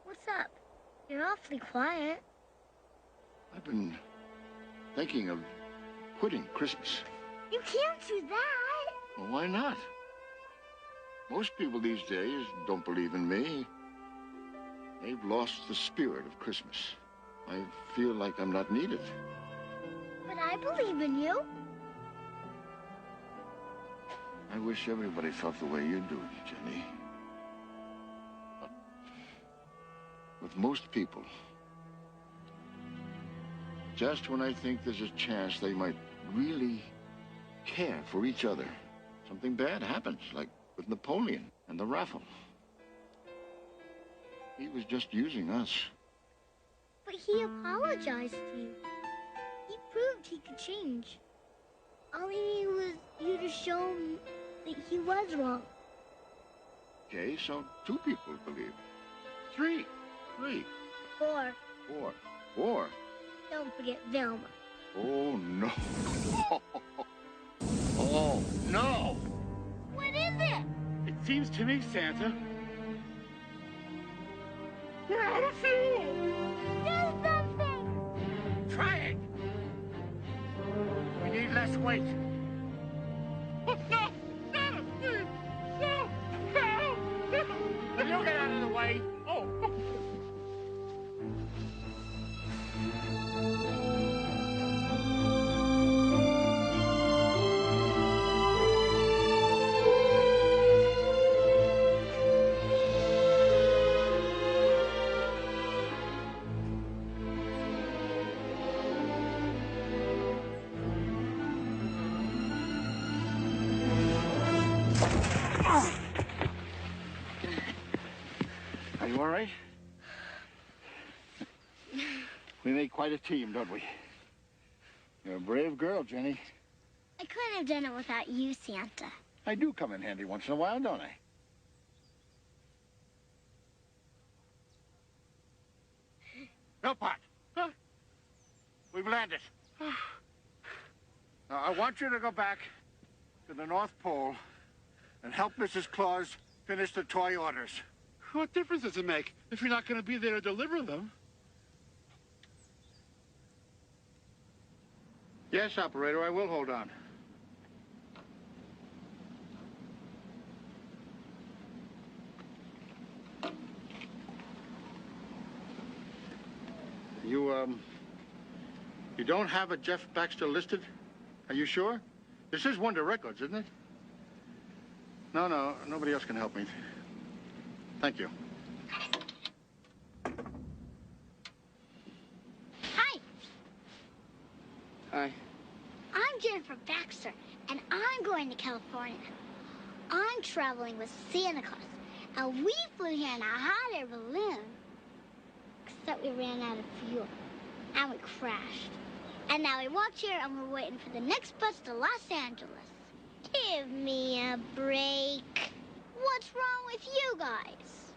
S4: What's up? You're awfully quiet.
S3: I've been thinking of quitting Christmas.
S4: You can't do that.
S3: Well, why not? Most people these days don't believe in me. They've lost the spirit of Christmas. I feel like I'm not needed.
S4: But I believe in you.
S3: I wish everybody felt the way you do, Jenny. But with most people, just when I think there's a chance they might really care for each other, something bad happens, like with Napoleon and the raffle. He was just using us.
S4: But he apologized to you. He proved he could change. All he needed was you to show him that he was wrong.
S3: Okay, so 2 people believe. 3.
S4: 4.
S3: 4.
S4: Don't forget Velma.
S3: Oh, no. Oh, no.
S4: What is it?
S13: It seems to me, Santa, we're out of fuel.
S4: Do something.
S3: Try it. We need less weight.
S13: Oh, no! Santa, please! No! No!
S3: Will you get out of the way?
S13: Oh!
S3: Are you all right? We make quite a team, don't we? You're a brave girl, Jenny.
S4: I couldn't have done it without you, Santa.
S3: I do come in handy once in a while, don't I? Philpot! Huh? We've landed. Now, I want you to go back to the North Pole and help Mrs. Claus finish the toy orders.
S13: What difference does it make if you're not going to be there to deliver them?
S3: Yes, operator, I will hold on. You don't have a Jeff Baxter listed? Are you sure? This is Wonder Records, isn't it? No, nobody else can help me. Thank you.
S4: Hi.
S16: Hi.
S4: I'm Jennifer Baxter, and I'm going to California. I'm traveling with Santa Claus, and we flew here in a hot air balloon. Except we ran out of fuel, and we crashed. And now we walked here, and we're waiting for the next bus to Los Angeles. Give me a break. What's wrong with you guys?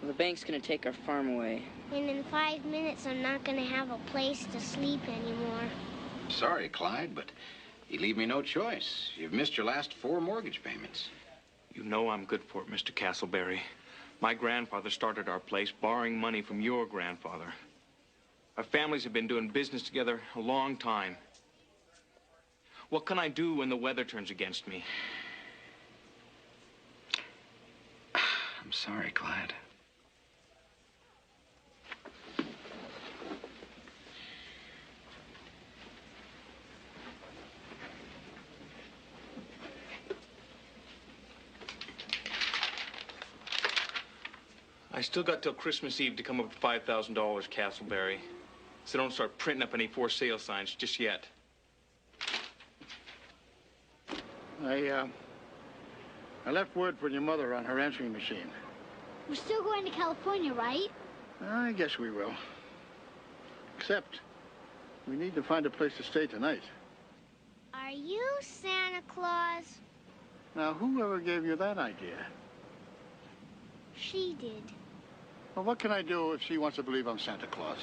S11: Well, the bank's gonna take our farm away.
S4: And in 5 minutes, I'm not gonna have a place to sleep anymore.
S14: Sorry, Clyde, but you leave me no choice. You've missed your last 4 mortgage payments.
S15: You know I'm good for it, Mr. Castleberry. My grandfather started our place borrowing money from your grandfather. Our families have been doing business together a long time. What can I do when the weather turns against me?
S14: I'm sorry, Clyde.
S15: I still got till Christmas Eve to come up with $5,000, Castleberry. So don't start printing up any for sale signs just yet.
S3: I left word for your mother on her answering machine.
S4: We're still going to California, right?
S3: I guess we will. Except, we need to find a place to stay tonight.
S4: Are you Santa Claus?
S3: Now, whoever gave you that idea?
S4: She did.
S3: Well, what can I do if she wants to believe I'm Santa Claus?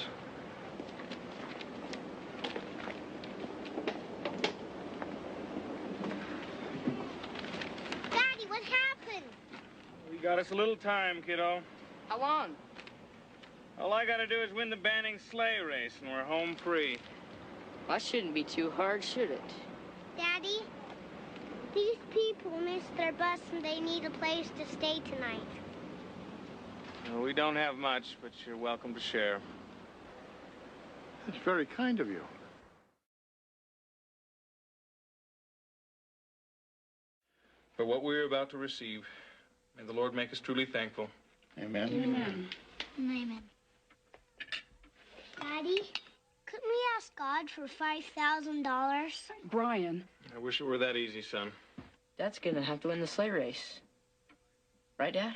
S4: Daddy, what happened?
S20: We got us a little time, kiddo.
S11: How long?
S20: All I gotta do is win the Banning sleigh race, and we're home free.
S11: That shouldn't be too hard, should it?
S4: Daddy, these people missed their bus and they need a place to stay tonight.
S20: Well, we don't have much, but you're welcome to share.
S3: That's very kind of you.
S15: For what we're about to receive, may the Lord make us truly thankful.
S3: Amen.
S4: Amen. Amen. Daddy, couldn't we ask God for $5,000?
S11: Brian.
S15: I wish it were that easy, son.
S11: Dad's gonna have to win the sleigh race. Right, Dad?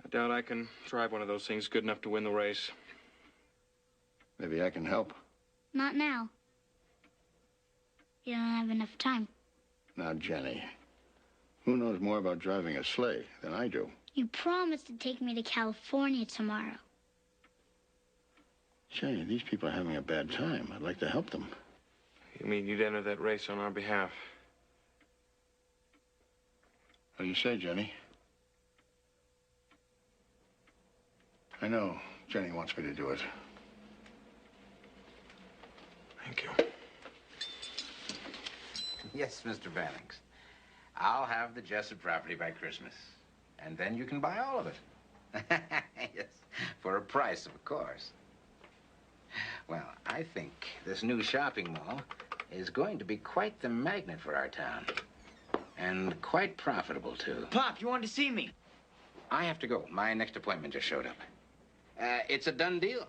S15: I doubt I can drive one of those things good enough to win the race.
S3: Maybe I can help.
S4: Not now. You don't have enough time.
S3: Now, Jenny, who knows more about driving a sleigh than I do?
S4: You promised to take me to California tomorrow.
S3: Jenny, these people are having a bad time. I'd like to help them.
S15: You mean you'd enter that race on our behalf?
S3: What do you say, Jenny? I know Jenny wants me to do it.
S15: Thank you.
S14: Yes, Mr. Vilanch. I'll have the Jessup property by Christmas. And then you can buy all of it. Yes, for a price, of course. Well, I think this new shopping mall is going to be quite the magnet for our town. And quite profitable, too.
S11: Pop, you wanted to see me?
S14: I have to go. My next appointment just showed up. It's a done deal.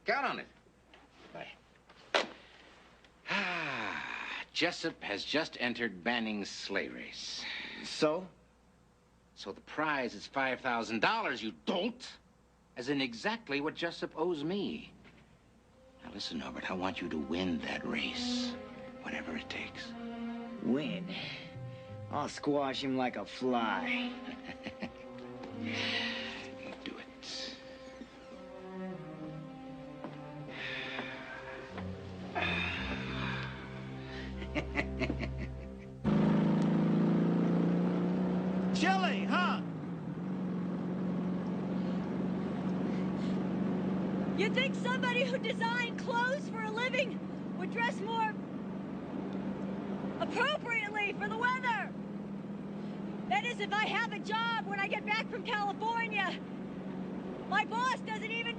S14: Count on it. Bye. Jessup has just entered Banning's sleigh race.
S11: So?
S14: So the prize is $5,000, you dolt. As in exactly what Jessup owes me. Now listen, Norbert, I want you to win that race. Whatever it takes.
S11: Win? I'll squash him like a fly.
S14: Do it.
S21: Chilly, huh?
S2: You'd think somebody who designed clothes for a living would dress more appropriately for the weather. That is, if I have a job when I get back from California. My boss doesn't even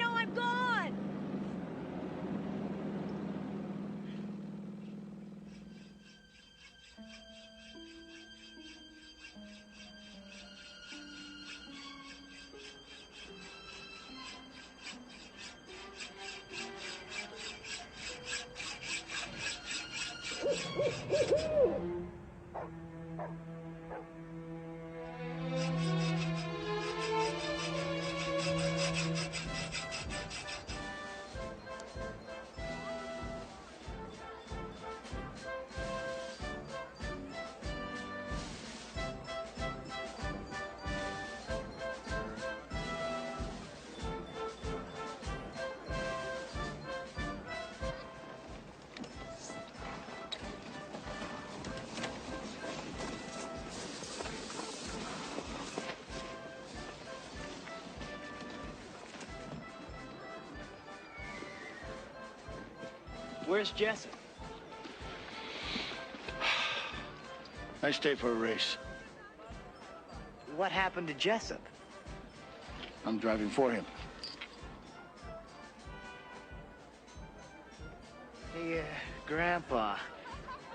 S11: Where's Jessup?
S3: I stay for a race.
S11: What happened to Jessup?
S3: I'm driving for him.
S11: Hey, Grandpa,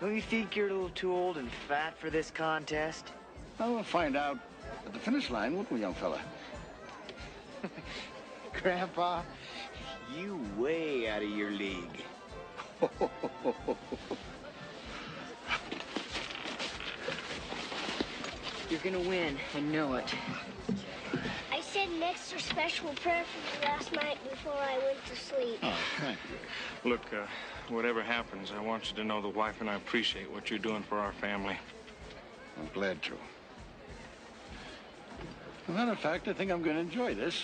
S11: don't you think you're a little too old and fat for this contest?
S3: Well, we'll find out at the finish line, won't we, young fella?
S11: Grandpa, you way out of your league.
S1: You're gonna win. I know it.
S4: I said an extra special prayer for you last night before I went to sleep.
S3: Oh, thank you.
S15: Look, whatever happens, I want you to know the wife and I appreciate what you're doing for our family.
S3: I'm glad to. As a matter of fact, I think I'm going to enjoy this.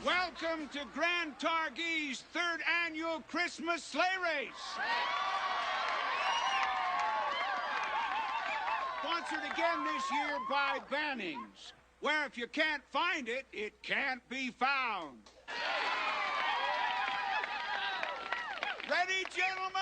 S8: Welcome to Grand Targhee's 3rd annual Christmas sleigh race. Sponsored again this year by Bannings, where if you can't find it, it can't be found. Ready, gentlemen?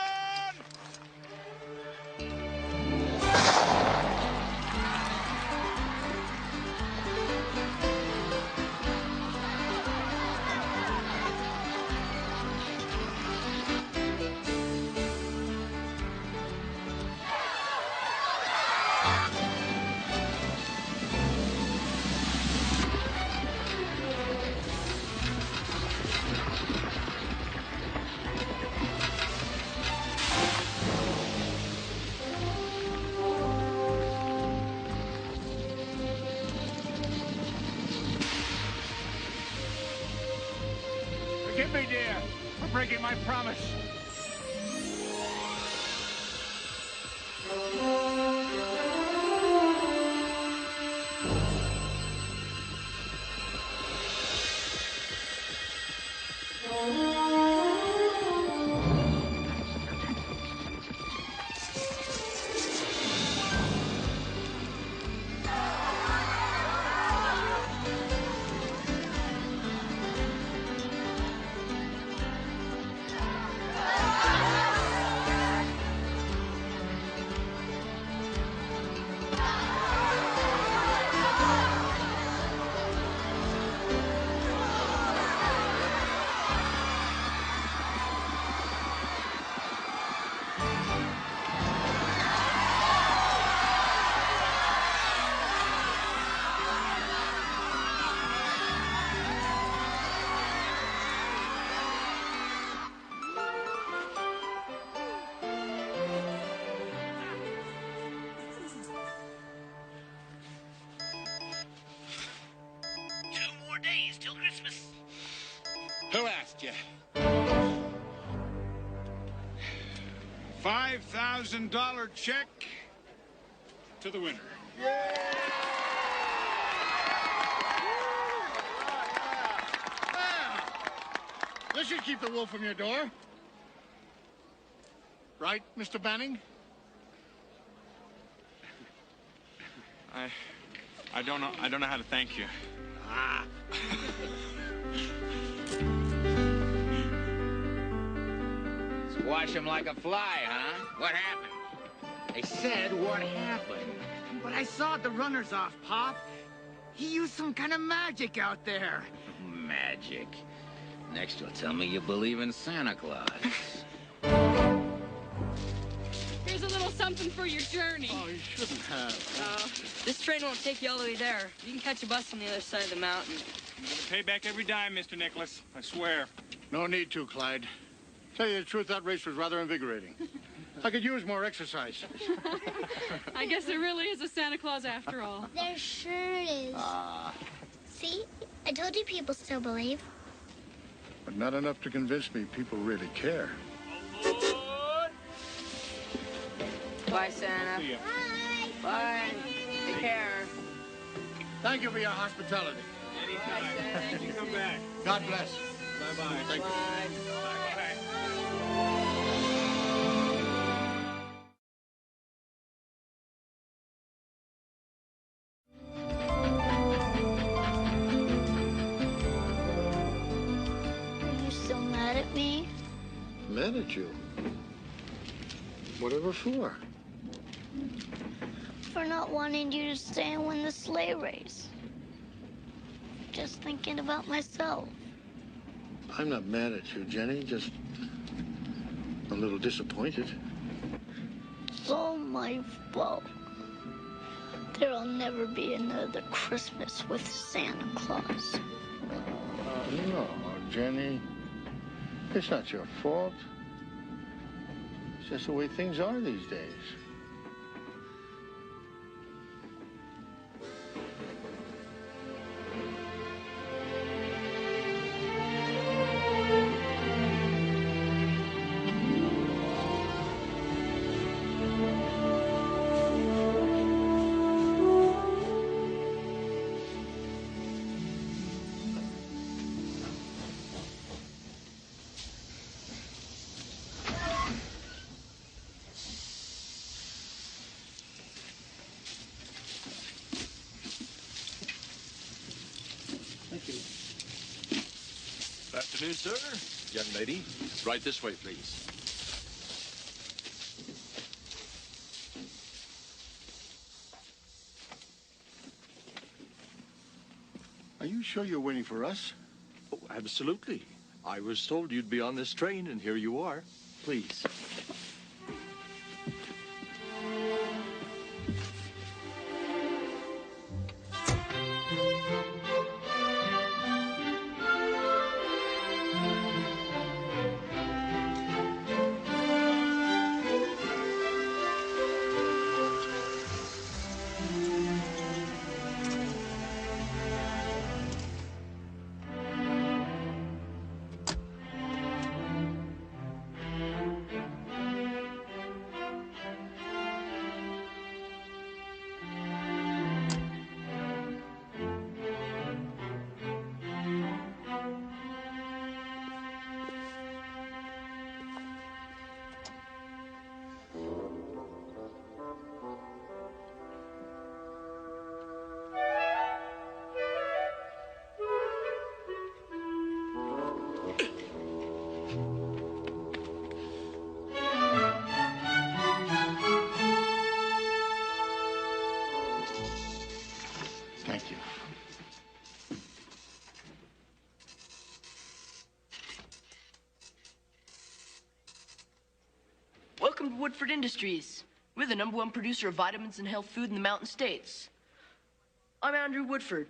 S8: Forgive me, dear, for breaking my promise. Who asked you? $5,000 check to the winner.
S3: This should keep the wolf from your door. Right, Mr. Banning?
S15: I don't know how to thank you.
S14: Squash him like a fly, huh? What happened? They said what happened.
S11: But I saw the runners off, Pop. He used some kind of magic out there.
S14: Magic. Next you'll tell me you believe in Santa Claus.
S6: Here's a little something for your journey.
S3: Oh, you shouldn't have.
S6: This train won't take you all the way there. You can catch a bus on the other side of the mountain.
S15: I'm gonna pay back every dime, Mr. Nicholas. I swear.
S3: No need to, Clyde. Tell you the truth, that race was rather invigorating. I could use more exercise.
S6: I guess there really is a Santa Claus after all.
S4: There sure is. See? I told you people still believe.
S3: But not enough to convince me people really care.
S6: Bye, Santa.
S15: See ya.
S6: Bye. Take care.
S3: Thank you for your hospitality.
S15: Anytime.
S6: Thank you.
S15: Come back.
S3: God bless.
S15: Bye-bye.
S3: Thank you.
S15: Bye-bye.
S4: Are you still mad at me?
S3: Mad at you? Whatever for?
S4: For not wanting you to stay and win the sleigh race. Just thinking about myself.
S3: I'm not mad at you, Jenny. Just a little disappointed.
S4: It's all my fault. There'll never be another Christmas with Santa Claus.
S3: No, Jenny. It's not your fault. It's just the way things are these days.
S12: Afternoon, sir. Young lady, right this way, please.
S3: Are you sure you're waiting for us?
S12: Oh, absolutely. I was told you'd be on this train, and here you are. Please.
S3: Thank you.
S18: Welcome to Woodford Industries. We're the #1 producer of vitamins and health food in the Mountain States. I'm Andrew Woodford.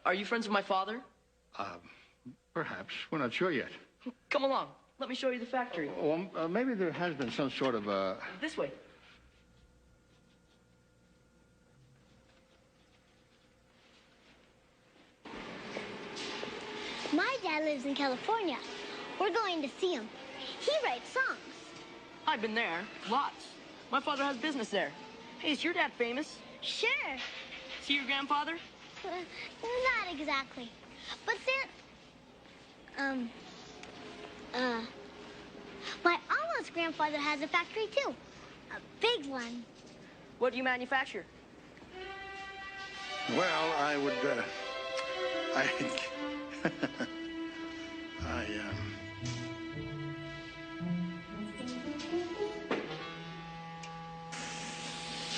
S18: Are you friends with my father?
S3: Perhaps. We're not sure yet.
S18: Come along. Let me show you the factory.
S3: Well, maybe there has been some sort of
S18: This way.
S4: My dad lives in California. We're going to see him. He writes songs.
S18: I've been there. Lots. My father has business there. Hey, is your dad famous?
S4: Sure.
S18: See your grandfather?
S4: Not exactly. But my almost grandfather has a factory too. A big one.
S18: What do you manufacture?
S3: Well, I would,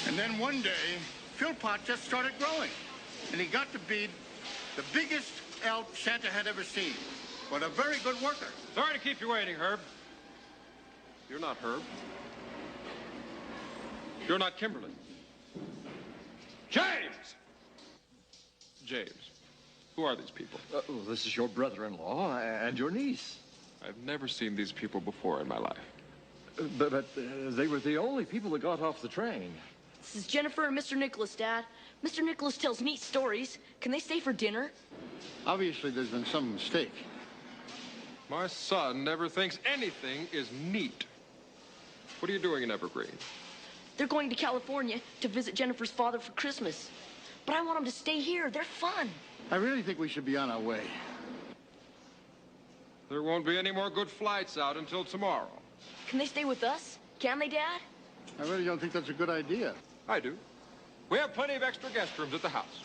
S3: And then one day, Philpot just started growing. And he got to be the biggest elf Santa had ever seen. But a very good worker.
S19: Sorry to keep you waiting, Herb. You're not Herb. You're not Kimberly. James! James, who are these people?
S12: Well, this is your brother-in-law and your niece.
S19: I've never seen these people before in my life.
S12: But they were the only people that got off the train.
S18: This is Jennifer and Mr. Nicholas, Dad. Mr. Nicholas tells neat stories. Can they stay for dinner?
S3: Obviously, there's been some mistake.
S19: My son never thinks anything is neat. What are you doing in Evergreen?
S18: They're going to California to visit Jennifer's father for Christmas. But I want them to stay here. They're fun.
S3: I really think we should be on our way.
S19: There won't be any more good flights out until tomorrow.
S18: Can they stay with us? Can they, Dad?
S3: I really don't think that's a good idea.
S19: I do. We have plenty of extra guest rooms at the house.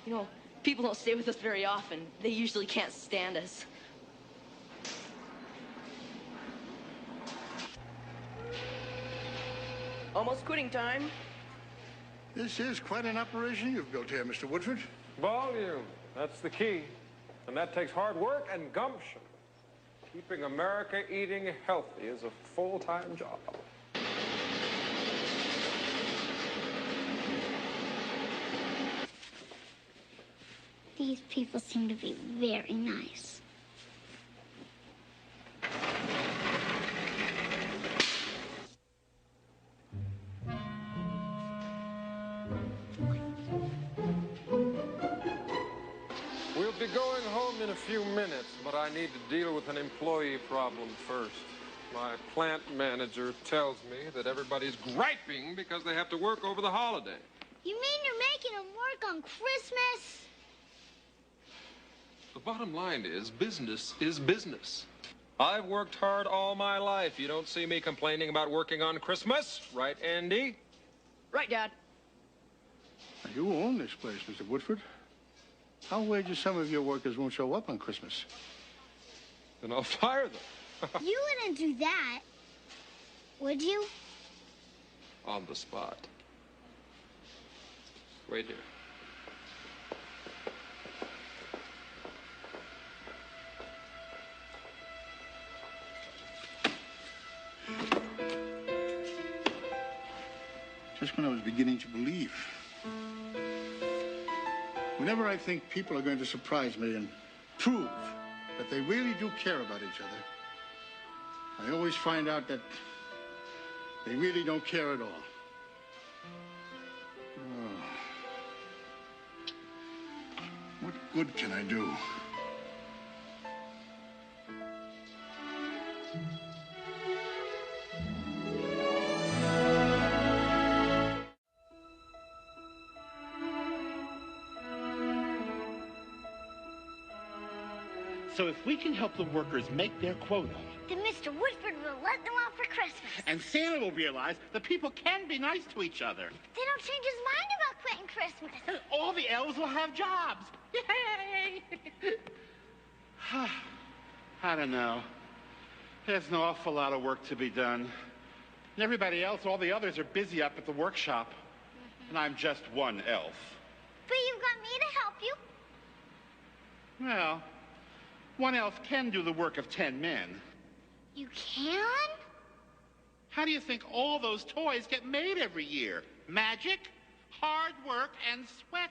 S18: You know, people don't stay with us very often. They usually can't stand us. Almost quitting time.
S3: This is quite an operation you've built here, Mr. Woodford.
S19: Volume. That's the key. And that takes hard work and gumption. Keeping America eating healthy is a full-time job.
S4: These people seem to be very nice.
S19: We'll be going home in a few minutes, but I need to deal with an employee problem first. My plant manager tells me that everybody's griping because they have to work over the holiday.
S4: You mean you're making them work on Christmas?
S19: The bottom line is business is business. I've worked hard all my life. You don't see me complaining about working on Christmas, right, Andy?
S18: Right, Dad.
S3: Now, you own this place, Mr. Woodford. How wages some of your workers won't show up on Christmas?
S19: Then I'll fire them.
S4: You wouldn't do that, would you?
S19: On the spot. Wait here.
S3: Just when I was beginning to believe. Whenever I think people are going to surprise me and prove that they really do care about each other, I always find out that they really don't care at all. Oh. What good can I do?
S13: So if we can help the workers make their quota,
S4: Then Mr. Woodford will let them off for Christmas.
S13: and Santa will realize that people can be nice to each other,
S4: They don't change his mind about quitting Christmas.
S13: and all the elves will have jobs. Yay! I don't know. There's an awful lot of work to be done. And everybody else, all the others, are busy up at the workshop. And I'm just one elf.
S4: But you've got me to help you.
S13: Well, one elf can do the work of 10 men.
S4: You can?
S13: How do you think all those toys get made every year? Magic, hard work, and sweat.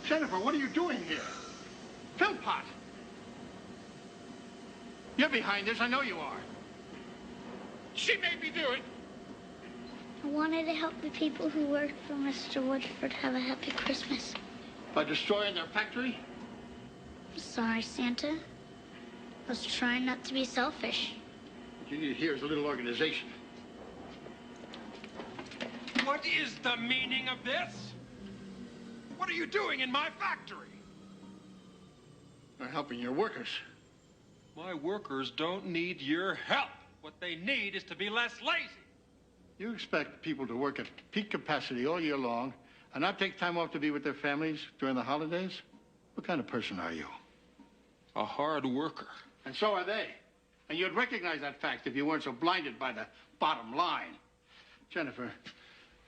S3: Jennifer, what are you doing here? Philpot! You're behind this, I know you are.
S13: She made me do it.
S4: I wanted to help the people who work for Mr. Woodford have a happy Christmas.
S3: By destroying their factory?
S4: Sorry, Santa. I was trying not to be selfish.
S3: What you need here is a little organization.
S19: What is the meaning of this? What are you doing in my factory?
S3: They're helping your workers.
S19: My workers don't need your help. What they need is to be less lazy.
S3: You expect people to work at peak capacity all year long and not take time off to be with their families during the holidays? What kind of person are you?
S19: A hard worker.
S3: And so are they. And you'd recognize that fact if you weren't so blinded by the bottom line. Jennifer,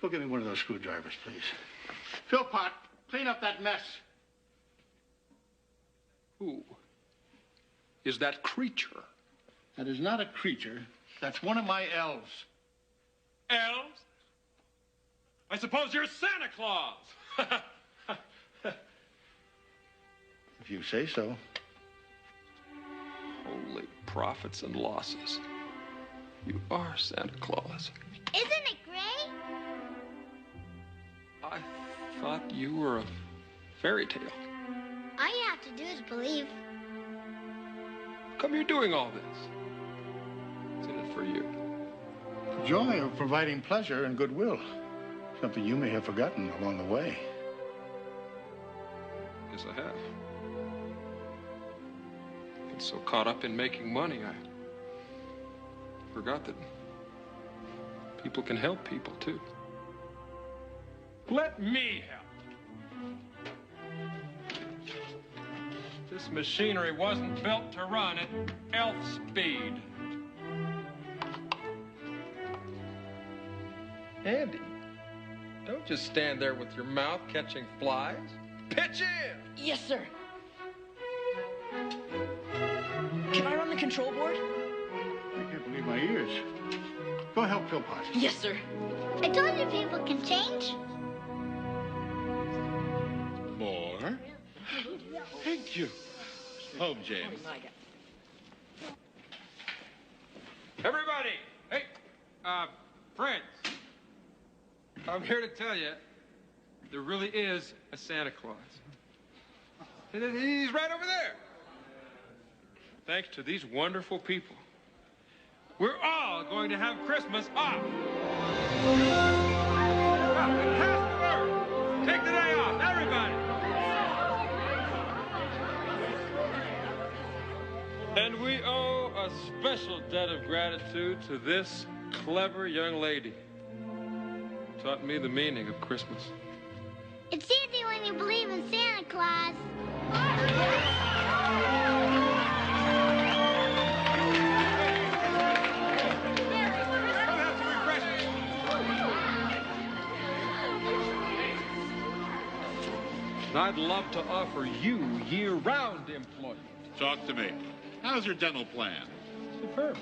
S3: go get me one of those screwdrivers, please. Philpot, clean up that mess.
S19: Who is that creature?
S3: That is not a creature. That's one of my elves.
S19: Elves? I suppose you're Santa Claus.
S3: If you say so.
S19: Holy profits and losses. You are Santa Claus.
S4: Isn't it great?
S19: I thought you were a fairy tale.
S4: All you have to do is believe.
S19: How come you're doing all this? What's in it for you?
S3: The joy of providing pleasure and goodwill. Something you may have forgotten along the way.
S19: Guess I have. Been so caught up in making money, I forgot that people can help people, too. Let me help. This machinery wasn't built to run at elf speed. Andy, don't just stand there with your mouth catching flies. Pitch in!
S18: Yes, sir. Can I run the control board?
S3: I can't believe my ears. Go help Philpot.
S18: Yes, sir.
S4: I told you people can change.
S13: More? Thank you. Home, James.
S19: Everybody! Hey, friends. I'm here to tell you, there really is a Santa Claus. And he's right over there. Thanks to these wonderful people, we're all going to have Christmas off. Take the day off, everybody. And we owe a special debt of gratitude to this clever young lady. Taught me the meaning of Christmas.
S4: It's easy when you believe in Santa Claus.
S19: And I'd love to offer you year-round employment.
S13: Talk to me. How's your dental plan?
S19: Superb.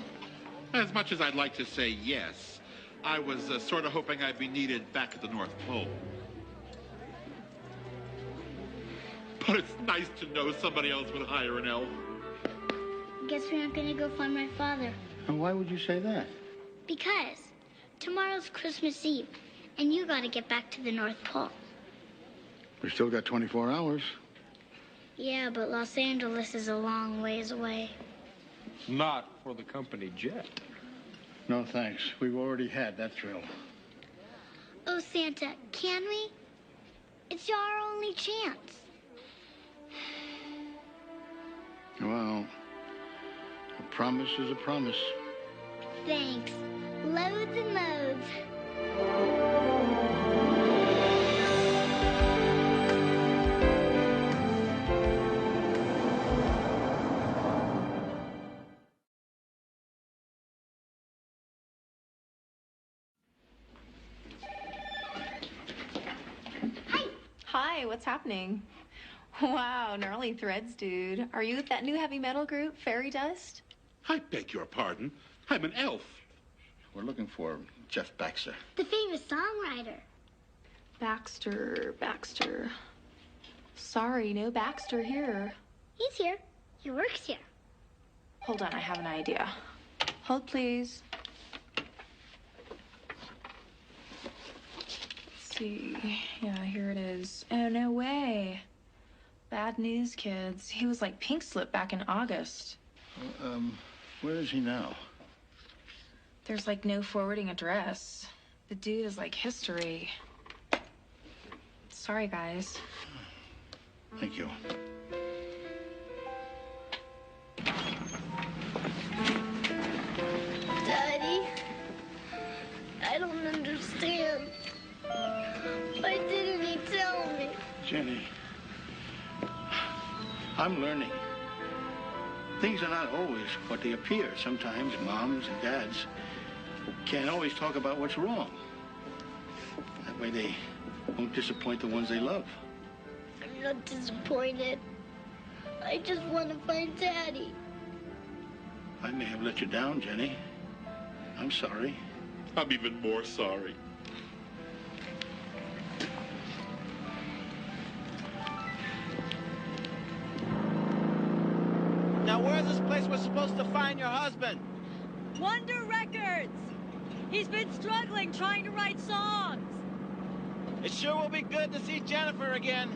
S13: As much as I'd like to say yes, I was sort of hoping I'd be needed back at the North Pole. But it's nice to know somebody else would hire an elf.
S4: Guess we aren't gonna go find my father.
S3: And why would you say that?
S4: Because tomorrow's Christmas Eve, and you gotta get back to the North Pole.
S3: We still got 24 hours.
S4: Yeah, but Los Angeles is a long ways away.
S19: Not for the company jet.
S3: No, thanks. We've already had that thrill.
S4: Oh, Santa, can we? It's our only chance.
S3: Well, a promise is a promise.
S4: Thanks. Loads and loads.
S5: Hi, what's happening? Wow, gnarly threads, dude. Are you with that new heavy metal group, Fairy Dust?
S13: I beg your pardon. I'm an elf.
S3: We're looking for Jeff Baxter.
S4: The famous songwriter.
S5: Baxter. Sorry, no Baxter here.
S4: He's here. He works here.
S5: Hold on, I have an idea. Hold, please. Let's see. Yeah, here it is. Oh, no way. Bad news, kids. He was like pink slip back in August.
S3: Where is he now?
S5: There's like no forwarding address. The dude is like history. It's Sorry, guys.
S3: Thank you.
S4: Daddy, I don't understand. Why didn't he tell me?
S3: Jenny, I'm learning. Things are not always what they appear. Sometimes moms and dads can't always talk about what's wrong. That way they won't disappoint the ones they love.
S4: I'm not disappointed. I just want to find Daddy.
S3: I may have let you down, Jenny. I'm sorry.
S10: I'm even more sorry.
S21: Now, where's this place we're supposed to find your husband?
S2: Wonder Records! He's been struggling trying to write songs.
S21: It sure will be good to see Jennifer again.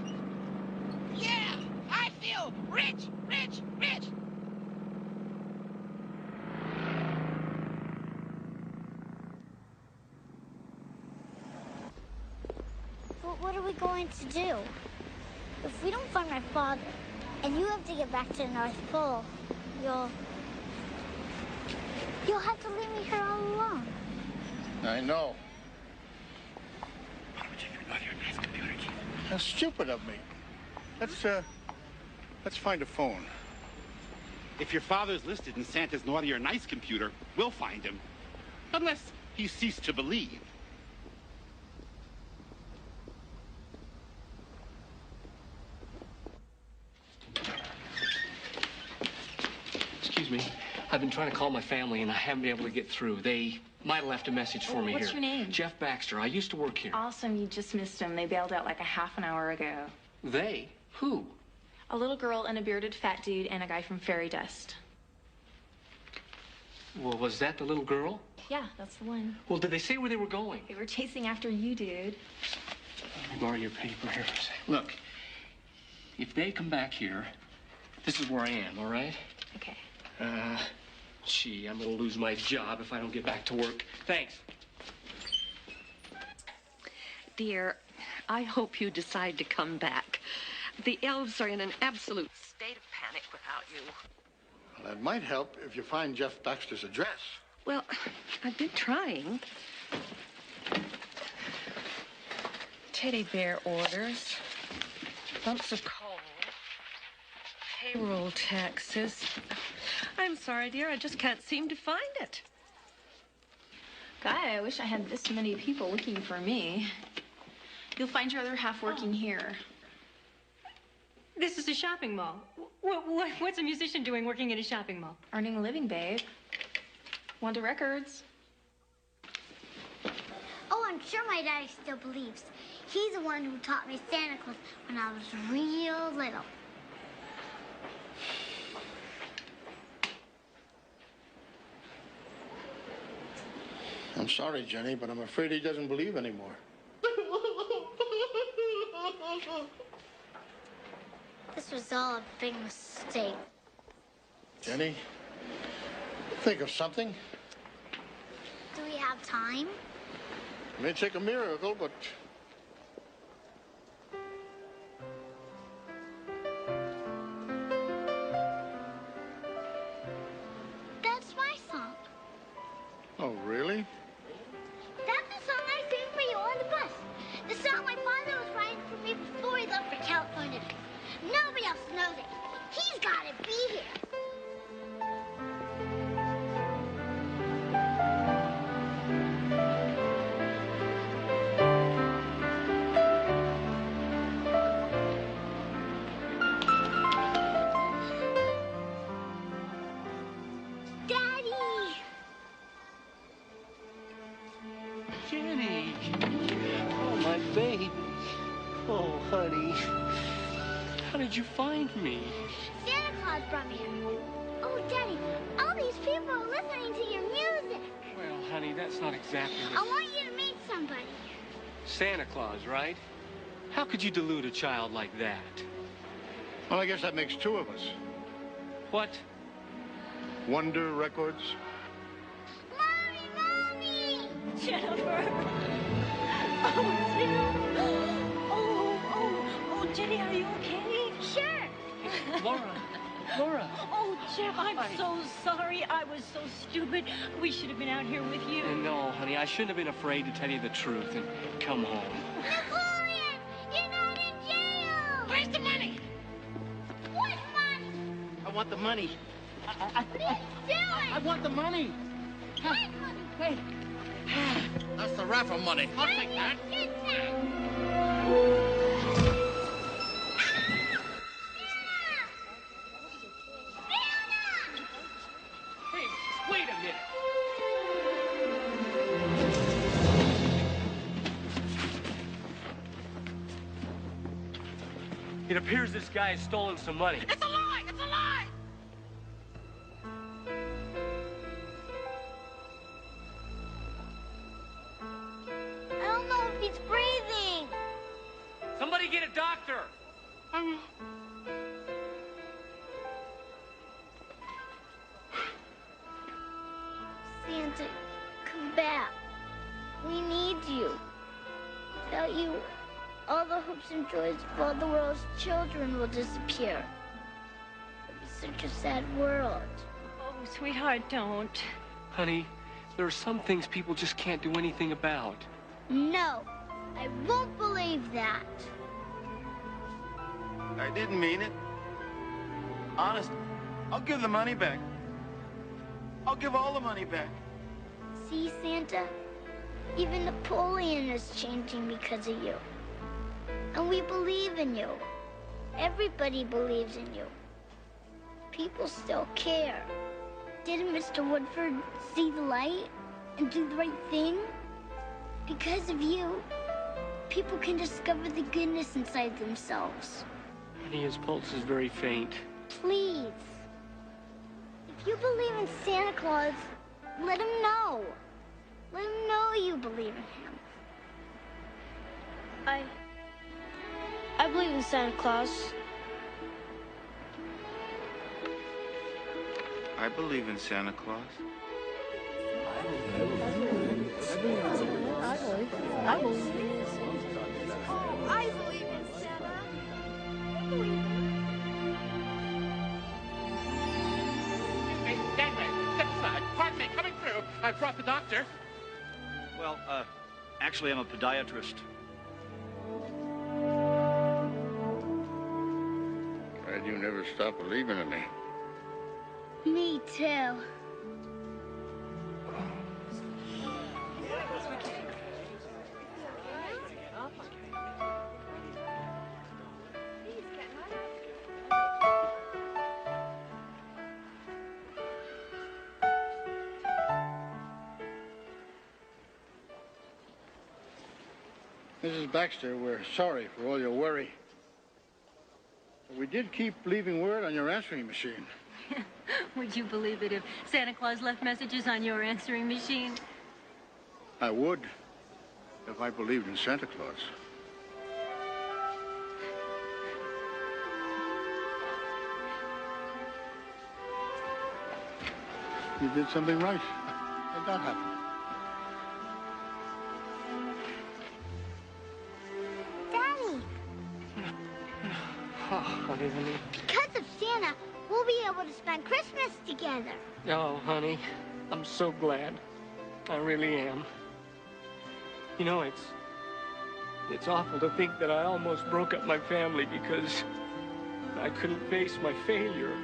S7: Yeah, I feel rich, rich, rich.
S4: But what are we going to do? If we don't find my father, and you have to get back to the North Pole, you'll have to leave me here all alone.
S3: I know. That's stupid of me. Let's find a phone.
S13: If your father's listed in Santa's naughty or nice computer, we'll find him. Unless he ceased to believe.
S17: Excuse me. I've been trying to call my family, and I haven't been able to get through. They might have left a message for me here.
S5: What's your name?
S17: Jeff Baxter. I used to work here.
S5: Awesome, you just missed them. They bailed out like a half an hour ago.
S17: They? Who?
S5: A little girl and a bearded fat dude and a guy from Fairy Dust.
S17: Well, was that the little girl?
S5: Yeah, that's the one.
S17: Well, did they say where they were going?
S5: They were chasing after you, dude.
S17: Let me borrow your paper here for a second. Look, if they come back here, this is where I am, all right?
S5: Okay.
S17: Gee, I'm gonna lose my job if I don't get back to work. Thanks.
S1: Dear, I hope you decide to come back. The elves are in an absolute state of panic without you.
S3: Well, that might help if you find Jeff Baxter's address.
S1: Well, I've been trying. Teddy bear orders, lumps of coal, payroll taxes. I'm sorry, dear, I just can't seem to find it.
S5: Guy, I wish I had this many people looking for me. You'll find your other half working here.
S2: This is a shopping mall. What's a musician doing working in a shopping mall?
S5: Earning a living, babe. Wonder Records.
S4: Oh, I'm sure my daddy still believes. He's the one who taught me Santa Claus when I was real little.
S3: I'm sorry, Jenny, but I'm afraid he doesn't believe anymore.
S4: This was all a big mistake.
S3: Jenny, think of something.
S4: Do we have time?
S3: It may take a miracle, but...
S4: That's my song.
S3: Oh, really?
S4: That's the song I sang for you on the bus. The song my father was writing for me before he left for California. Nobody else knows it. He's got to be here. Daddy!
S17: Jenny! Oh, my baby. Oh, honey. How did you find me?
S4: Santa Claus brought me here. Oh, Daddy, all these people are listening to your music.
S17: Well, honey, that's not exactly
S4: I want you to meet somebody.
S17: Santa Claus, right? How could you delude a child like that?
S3: Well, I guess that makes two of us.
S17: What?
S3: Wonder Records.
S2: Jennifer! Oh, Tim! Oh,
S17: Laura.
S2: Oh, Jeff, I'm so sorry. I was so stupid. We should have been out here with you.
S17: No, honey, I shouldn't have been afraid to tell you the truth and come home.
S4: Napoleon, you're not in jail.
S21: Where's the money?
S4: What money?
S21: I want the money.
S4: I
S21: want the money.
S4: What money?
S21: Hey.
S3: That's the raffle money.
S21: I'll take that.
S17: Hey, wait a minute. It appears this guy has stolen some money.
S21: It's a lie! It's a lie!
S4: I don't know if he's breathing.
S17: Somebody get a doctor.
S4: Santa, come back. We need you. Without you, all the hopes and joys of all the world's children will disappear. It'll be such a sad world.
S2: Oh, sweetheart, don't.
S17: Honey, there are some things people just can't do anything about.
S4: No, I won't believe that.
S21: I didn't mean it. Honest, I'll give the money back. I'll give all the money back.
S4: See, Santa? Even Napoleon is changing because of you. And we believe in you. Everybody believes in you. People still care. Didn't Mr. Woodford see the light and do the right thing? Because of you, people can discover the goodness inside themselves.
S17: Honey, his pulse is very faint.
S4: Please. If you believe in Santa Claus, let him know. Let him know you believe in him.
S2: I believe in Santa Claus.
S21: I believe in Santa Claus.
S2: I believe in Santa.
S13: Hey, gangway, step aside. Pardon me, coming through. I brought the doctor.
S9: Well, actually, I'm a podiatrist.
S3: Glad you never stop believing in me.
S4: Me too.
S3: Mrs. Baxter, we're sorry for all your worry. But we did keep leaving word on your answering machine.
S2: Would you believe it if Santa Claus left messages on your answering machine?
S3: I would, if I believed in Santa Claus. You did something right. How'd that happen?
S4: Daddy,
S17: Oh, honey.
S4: because of Santa, we'll be able to spend Christmas together.
S17: Oh, honey, I'm so glad. I really am. You know, it's awful to think that I almost broke up my family because I couldn't face my failure.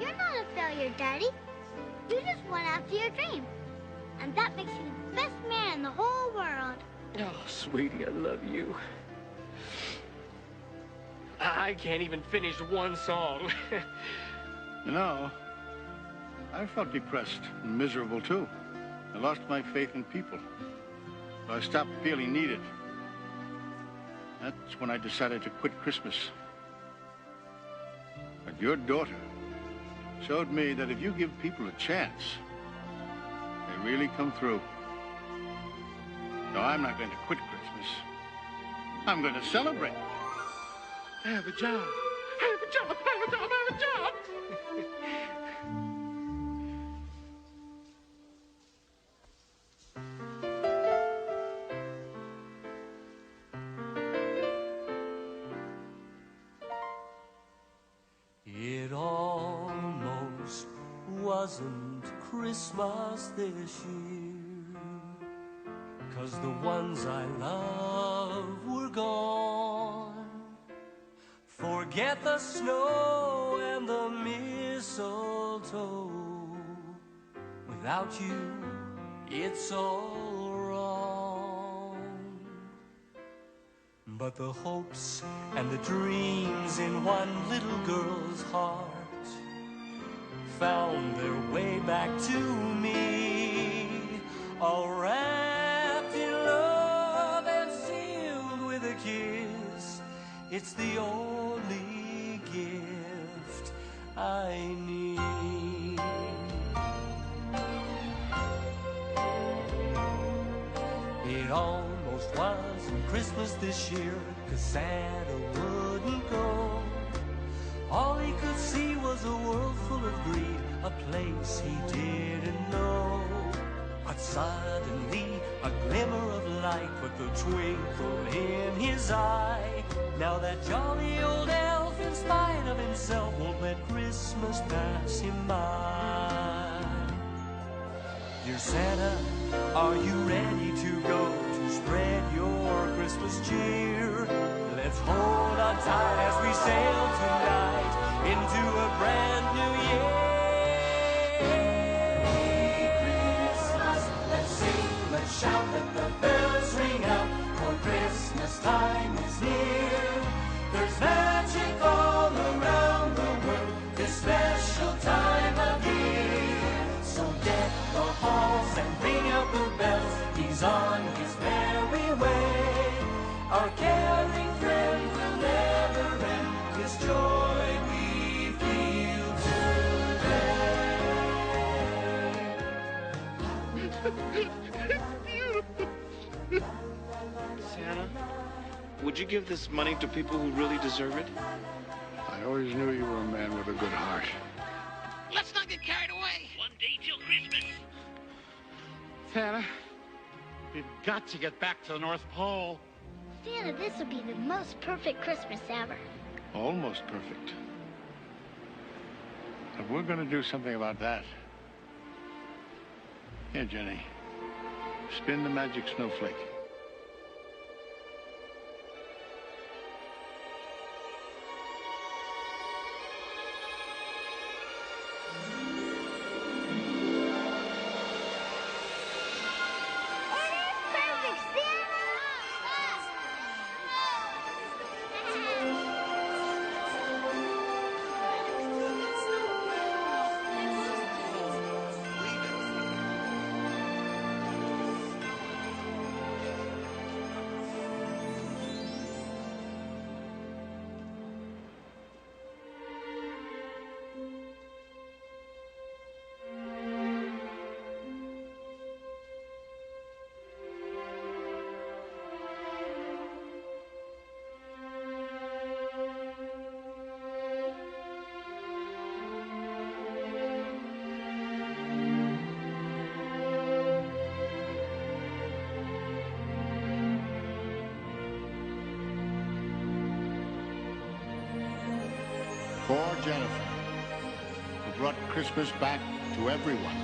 S4: You're not a failure, Daddy. You just went after your dream. And that makes you the best man in the whole world.
S17: Oh, sweetie, I love you. I can't even finish one song.
S3: You know, I felt depressed and miserable, too. I lost my faith in people. So I stopped feeling needed. That's when I decided to quit Christmas. But your daughter showed me that if you give people a chance, they really come through. No, I'm not going to quit Christmas. I'm going to celebrate.
S13: I have a job. I have a job. I have a job. I have a job.
S16: wasn't Christmas this year, 'cause the ones I love were gone. Forget the snow and the mistletoe. Without you, it's all wrong. But the hopes and the dreams in one little girl's heart found their way back to me, all wrapped in love and sealed with a kiss. It's the only gift I need. It almost wasn't Christmas this year, 'cause Santa wouldn't go. All he could see was a world full of greed, a place he didn't know. But suddenly a glimmer of light put the twinkle in his eye. Now that jolly old elf, in spite of himself, won't let Christmas pass him by. Dear Santa, are you ready to go to spread your Christmas cheer? Let's hold on tight as we sail tonight into a brand new year. Merry Christmas, let's sing, let's shout, let the bells ring out, for Christmas time is near. There's magic all around the world this special time of year. So deck the halls and ring out the bells, he's on his merry way. Our caring friend will never end, this joy we feel today.
S15: Santa, would you give this money to people who really deserve it?
S3: I always knew you were a man with a good heart.
S7: Let's not get carried away. One day till Christmas.
S13: Santa, we've got to get back to the North Pole.
S4: Santa, this will be the most perfect Christmas ever.
S3: Almost perfect. But we're going to do something about that. Here, Jenny. Spin the magic snowflake. For Jennifer, who brought Christmas back to everyone.